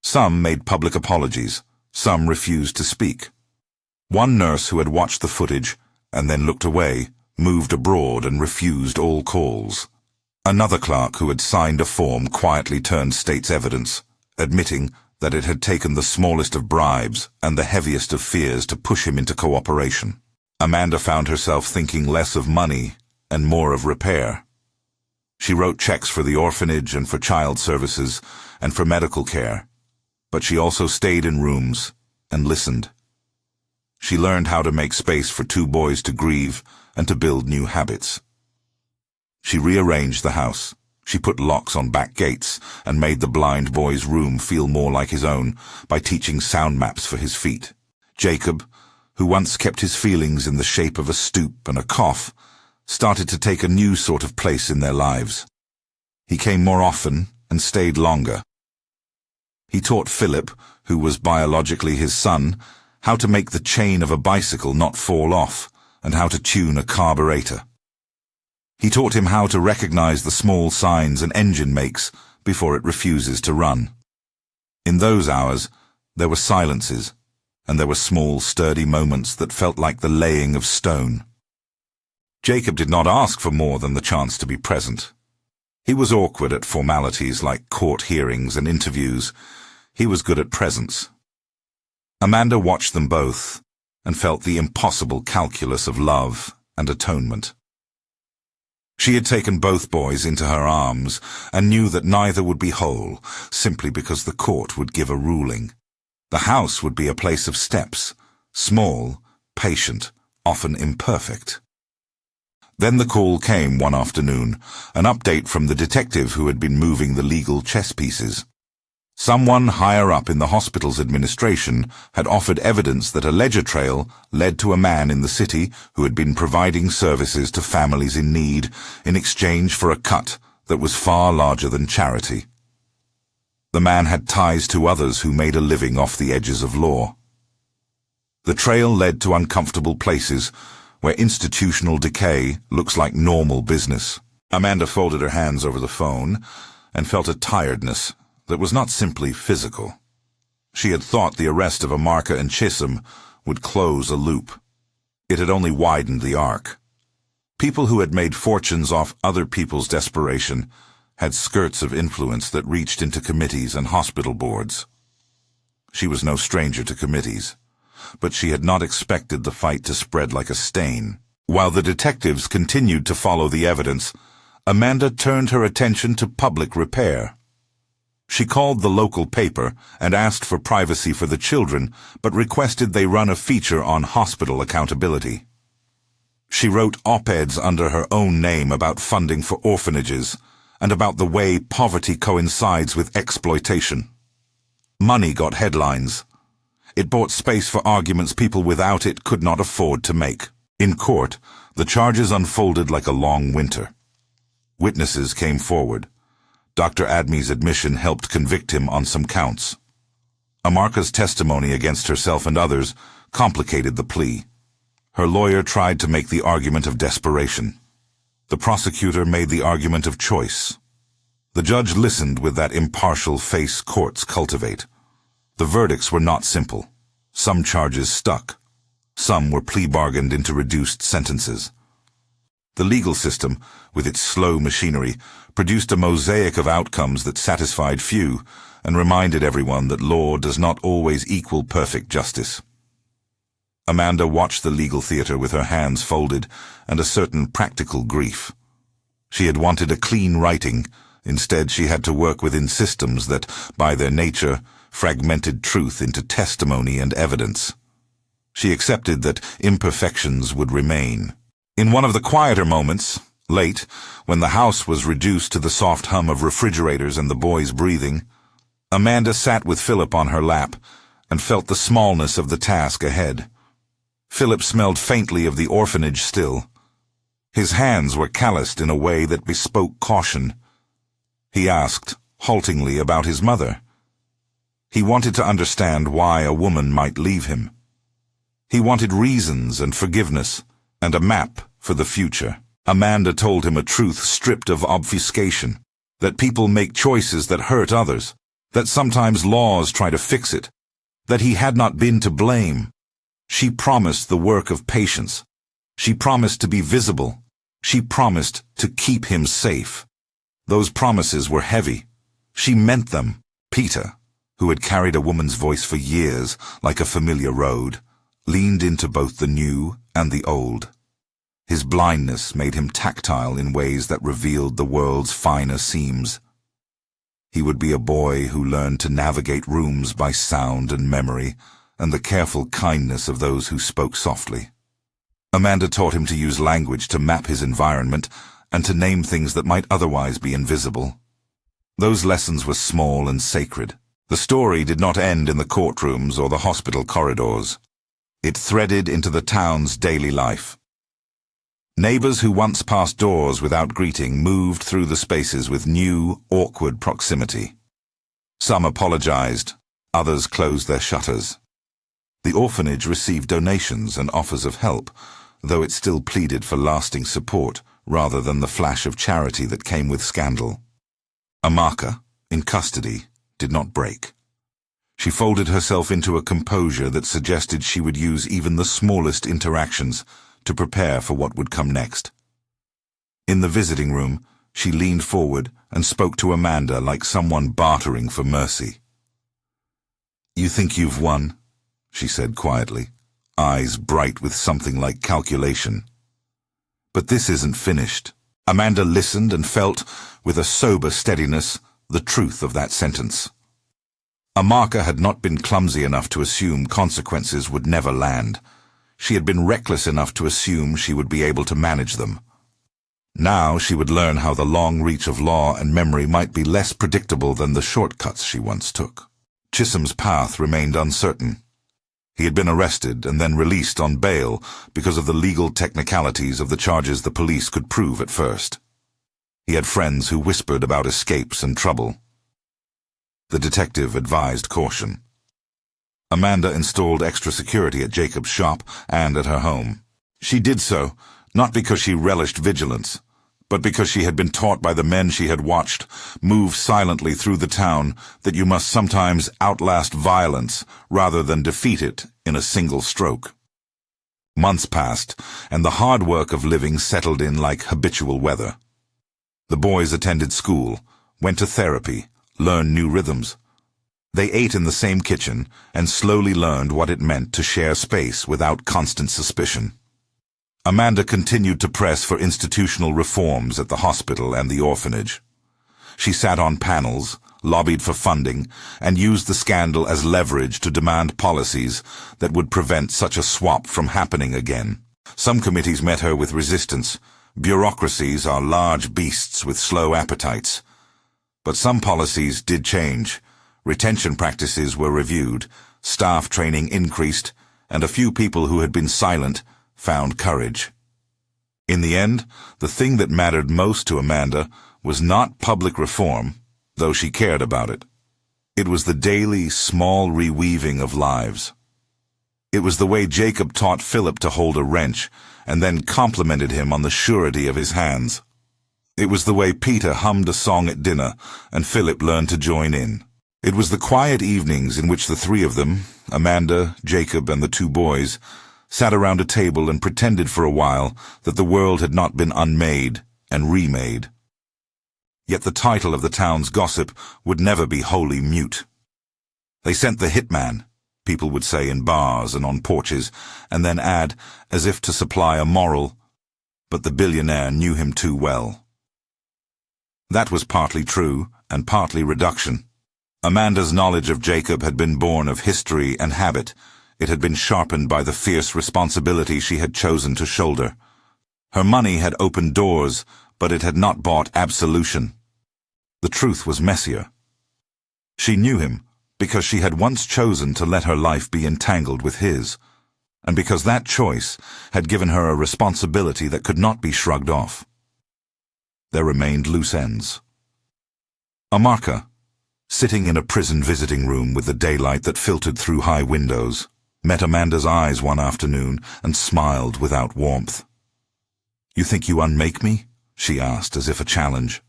Some made public apologies, some refused to speak. One nurse who had watched the footage and then looked away moved abroad and refused all calls. Another clerk who had signed a form quietly turned state's evidence, admitting that it had taken the smallest of bribes and the heaviest of fears to push him into cooperation. Amanda found herself thinking less of money and more of repair. She wrote checks for the orphanage and for child services and for medical care, but she also stayed in rooms and listened. She learned how to make space for two boys to grieve and to build new habits. She rearranged the house. She put locks on back gates and made the blind boy's room feel more like his own by teaching sound maps for his feet. Jacob, who once kept his feelings in the shape of a stoop and a cough, started to take a new sort of place in their lives. He came more often and stayed longer. He taught Philip, who was biologically his son, how to make the chain of a bicycle not fall off and how to tune a carburetor. He taught him how to recognize the small signs an engine makes before it refuses to run. In those hours, there were silences, and there were small, sturdy moments that felt like the laying of stone. Jacob did not ask for more than the chance to be present. He was awkward at formalities like court hearings and interviews. He was good at presence. Amanda watched them both and felt the impossible calculus of love and atonement. She had taken both boys into her arms and knew that neither would be whole simply because the court would give a ruling. The house would be a place of steps, small, patient, often imperfect. Then the call came one afternoon, an update from the detective who had been moving the legal chess pieces. Someone higher up in the hospital's administration had offered evidence that a ledger trail led to a man in the city who had been providing services to families in need in exchange for a cut that was far larger than charity. The man had ties to others who made a living off the edges of law. The trail led to uncomfortable places where institutional decay looks like normal business. Amanda folded her hands over the phone and felt a tiredness that was not simply physical. She had thought the arrest of Amarka and Chisholm would close a loop. It had only widened the arc. People who had made fortunes off other people's desperation had skirts of influence that reached into committees and hospital boards. She was no stranger to committees, but she had not expected the fight to spread like a stain. While the detectives continued to follow the evidence, Amanda turned her attention to public repair. She called the local paper and asked for privacy for the children, but requested they run a feature on hospital accountability. She wrote op-eds under her own name about funding for orphanages and about the way poverty coincides with exploitation. Money got headlines. It bought space for arguments people without it could not afford to make. In court, the charges unfolded like a long winter. Witnesses came forward. Dr. Adme's admission helped convict him on some counts. Amarka's testimony against herself and others complicated the plea. Her lawyer tried to make the argument of desperation. The prosecutor made the argument of choice. The judge listened with that impartial face courts cultivate. The verdicts were not simple. Some charges stuck. Some were plea bargained into reduced sentences. The legal system, with its slow machinery, produced a mosaic of outcomes that satisfied few and reminded everyone that law does not always equal perfect justice. Amanda watched the legal theater with her hands folded and a certain practical grief. She had wanted a clean writing. Instead, she had to work within systems that, by their nature, fragmented truth into testimony and evidence. She accepted that imperfections would remain. In one of the quieter moments, late, when the house was reduced to the soft hum of refrigerators and the boys breathing, Amanda sat with Philip on her lap and felt the smallness of the task ahead. Philip smelled faintly of the orphanage still. His hands were calloused in a way that bespoke caution. He asked, haltingly, about his mother. He wanted to understand why a woman might leave him. He wanted reasons and forgiveness, and a map for the future. Amanda told him a truth stripped of obfuscation, that people make choices that hurt others, that sometimes laws try to fix it, that he had not been to blame. She promised the work of patience. She promised to be visible. She promised to keep him safe. Those promises were heavy. She meant them. Peter, who had carried a woman's voice for years like a familiar road, leaned into both the new and the old. His blindness made him tactile in ways that revealed the world's finer seams. He would be a boy who learned to navigate rooms by sound and memory, and the careful kindness of those who spoke softly. Amanda taught him to use language to map his environment and to name things that might otherwise be invisible. Those lessons were small and sacred. The story did not end in the courtrooms or the hospital corridors. It threaded into the town's daily life. Neighbors who once passed doors without greeting moved through the spaces with new, awkward proximity. Some apologized, others closed their shutters. The orphanage received donations and offers of help, though it still pleaded for lasting support rather than the flash of charity that came with scandal. Amaka, in custody, did not break. She folded herself into a composure that suggested she would use even the smallest interactions to prepare for what would come next. In the visiting room, she leaned forward and spoke to Amanda like someone bartering for mercy. "You think you've won?" she said quietly, eyes bright with something like calculation. "But this isn't finished." Amanda listened and felt, with a sober steadiness, the truth of that sentence. Amaka had not been clumsy enough to assume consequences would never land. She had been reckless enough to assume she would be able to manage them. Now she would learn how the long reach of law and memory might be less predictable than the shortcuts she once took. Chisholm's path remained uncertain. He had been arrested and then released on bail because of the legal technicalities of the charges the police could prove at first. He had friends who whispered about escapes and trouble. The detective advised caution. Amanda installed extra security at Jacob's shop and at her home. She did so, not because she relished vigilance, but because she had been taught by the men she had watched move silently through the town that you must sometimes outlast violence rather than defeat it in a single stroke. Months passed, and the hard work of living settled in like habitual weather. The boys attended school, went to therapy, learned new rhythms. They ate in the same kitchen and slowly learned what it meant to share space without constant suspicion. Amanda continued to press for institutional reforms at the hospital and the orphanage. She sat on panels, lobbied for funding, and used the scandal as leverage to demand policies that would prevent such a swap from happening again. Some committees met her with resistance. Bureaucracies are large beasts with slow appetites. But some policies did change. Retention practices were reviewed, staff training increased, and a few people who had been silent found courage. In the end, the thing that mattered most to Amanda was not public reform, though she cared about it. It was the daily, small reweaving of lives. It was the way Jacob taught Philip to hold a wrench, and then complimented him on the surety of his hands. It was the way Peter hummed a song at dinner, and Philip learned to join in. It was the quiet evenings in which the three of them, Amanda, Jacob, and the two boys, sat around a table and pretended for a while that the world had not been unmade and remade. Yet the title of the town's gossip would never be wholly mute. They sent the Hitman, people would say in bars and on porches, and then add, as if to supply a moral, but the billionaire knew him too well. That was partly true and partly reduction. Amanda's knowledge of Jacob had been born of history and habit. It had been sharpened by the fierce responsibility she had chosen to shoulder. Her money had opened doors, but it had not bought absolution. The truth was messier. She knew him because she had once chosen to let her life be entangled with his, and because that choice had given her a responsibility that could not be shrugged off. There remained loose ends. Amaka, sitting in a prison visiting room with the daylight that filtered through high windows, met Amanda's eyes one afternoon and smiled without warmth. You think you unmake me? She asked, as if a challenge.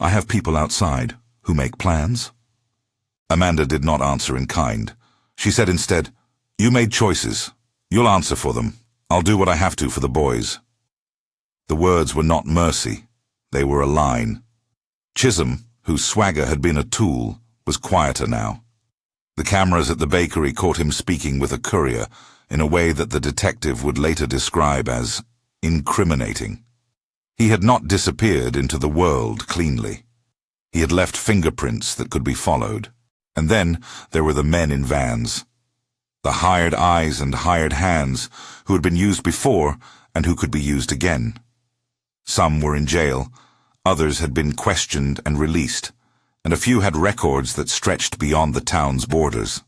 I have people outside who make plans. Amanda did not answer in kind. She said instead, You made choices. You'll answer for them. I'll do what I have to for the boys. The words were not mercy. They were a line. Chisholm, whose swagger had been a tool, was quieter now. The cameras at the bakery caught him speaking with a courier in a way that the detective would later describe as incriminating. He had not disappeared into the world cleanly. He had left fingerprints that could be followed. And then there were the men in vans. The hired eyes and hired hands who had been used before and who could be used again. Some were in jail, others had been questioned and released, and a few had records that stretched beyond the town's borders.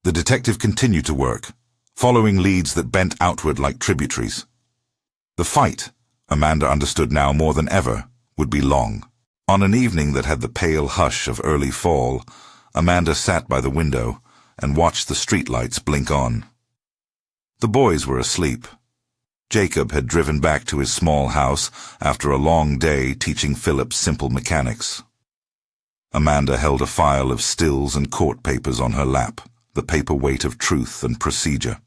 The detective continued to work, following leads that bent outward like tributaries. The fight, Amanda understood now more than ever, would be long. On an evening that had the pale hush of early fall, Amanda sat by the window and watched the streetlights blink on. The boys were asleep. Jacob had driven back to his small house after a long day teaching Philip simple mechanics. Amanda held a file of stills and court papers on her lap, the paperweight of truth and procedure.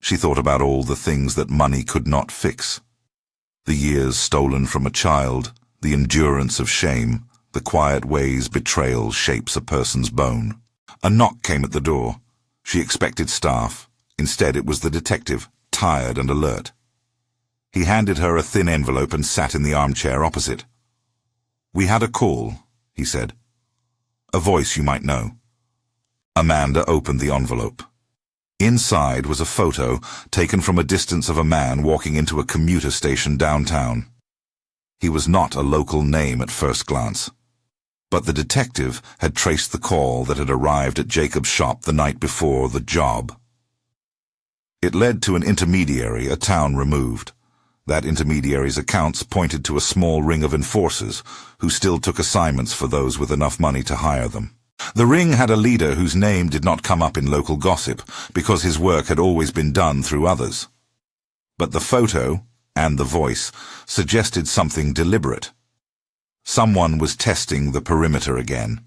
She thought about all the things that money could not fix. The years stolen from a child, the endurance of shame, the quiet ways betrayal shapes a person's bone. A knock came at the door. She expected staff. Instead, it was the detective, tired and alert. He handed her a thin envelope and sat in the armchair opposite. We had a call, he said. A voice you might know. Amanda opened the envelope. Inside was a photo taken from a distance of a man walking into a commuter station downtown. He was not a local name at first glance. But the detective had traced the call that had arrived at Jacob's shop the night before the job. It led to an intermediary a town removed. That intermediary's accounts pointed to a small ring of enforcers who still took assignments for those with enough money to hire them. The ring had a leader whose name did not come up in local gossip because his work had always been done through others. But the photo, and the voice, suggested something deliberate. Someone was testing the perimeter again.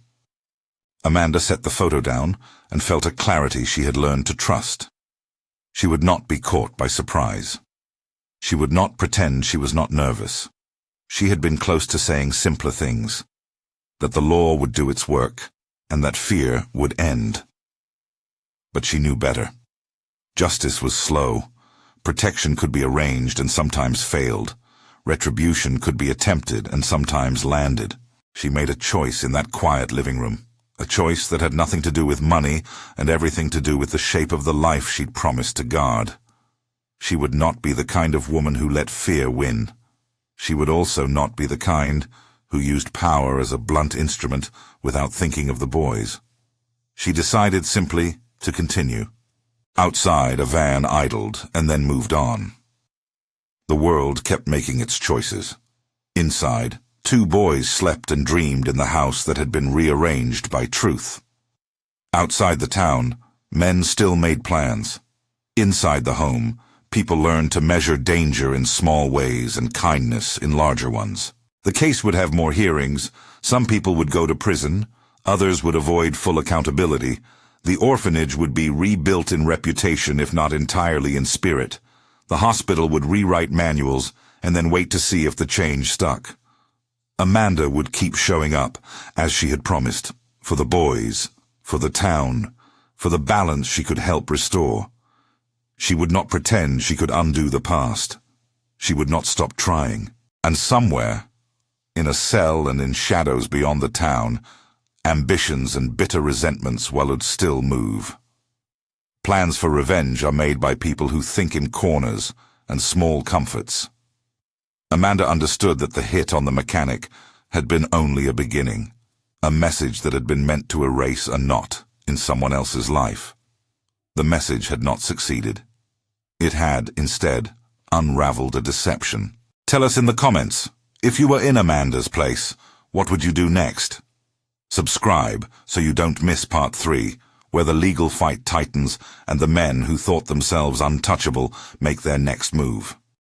Amanda set the photo down and felt a clarity she had learned to trust. She would not be caught by surprise. She would not pretend she was not nervous. She had been close to saying simpler things, that the law would do its work, and that fear would end. But she knew better. Justice was slow. Protection could be arranged and sometimes failed. Retribution could be attempted and sometimes landed. She made a choice in that quiet living room, a choice that had nothing to do with money and everything to do with the shape of the life she'd promised to guard. She would not be the kind of woman who let fear win. She would also not be the kind who used power as a blunt instrument without thinking of the boys. She decided simply to continue. Outside, a van idled and then moved on. The world kept making its choices. Inside, two boys slept and dreamed in the house that had been rearranged by truth. Outside the town, men still made plans. Inside the home, people learned to measure danger in small ways and kindness in larger ones. The case would have more hearings. Some people would go to prison. Others would avoid full accountability. The orphanage would be rebuilt in reputation if not entirely in spirit. The hospital would rewrite manuals and then wait to see if the change stuck. Amanda would keep showing up, as she had promised, for the boys, for the town, for the balance she could help restore. She would not pretend she could undo the past. She would not stop trying. And somewhere, in a cell and in shadows beyond the town, ambitions and bitter resentments would still move. Plans for revenge are made by people who think in corners and small comforts. Amanda understood that the hit on the mechanic had been only a beginning, a message that had been meant to erase a knot in someone else's life. The message had not succeeded. It had, instead, unraveled a deception. Tell us in the comments, if you were in Amanda's place, what would you do next? Subscribe so you don't miss part 3, where the legal fight tightens and the men who thought themselves untouchable make their next move.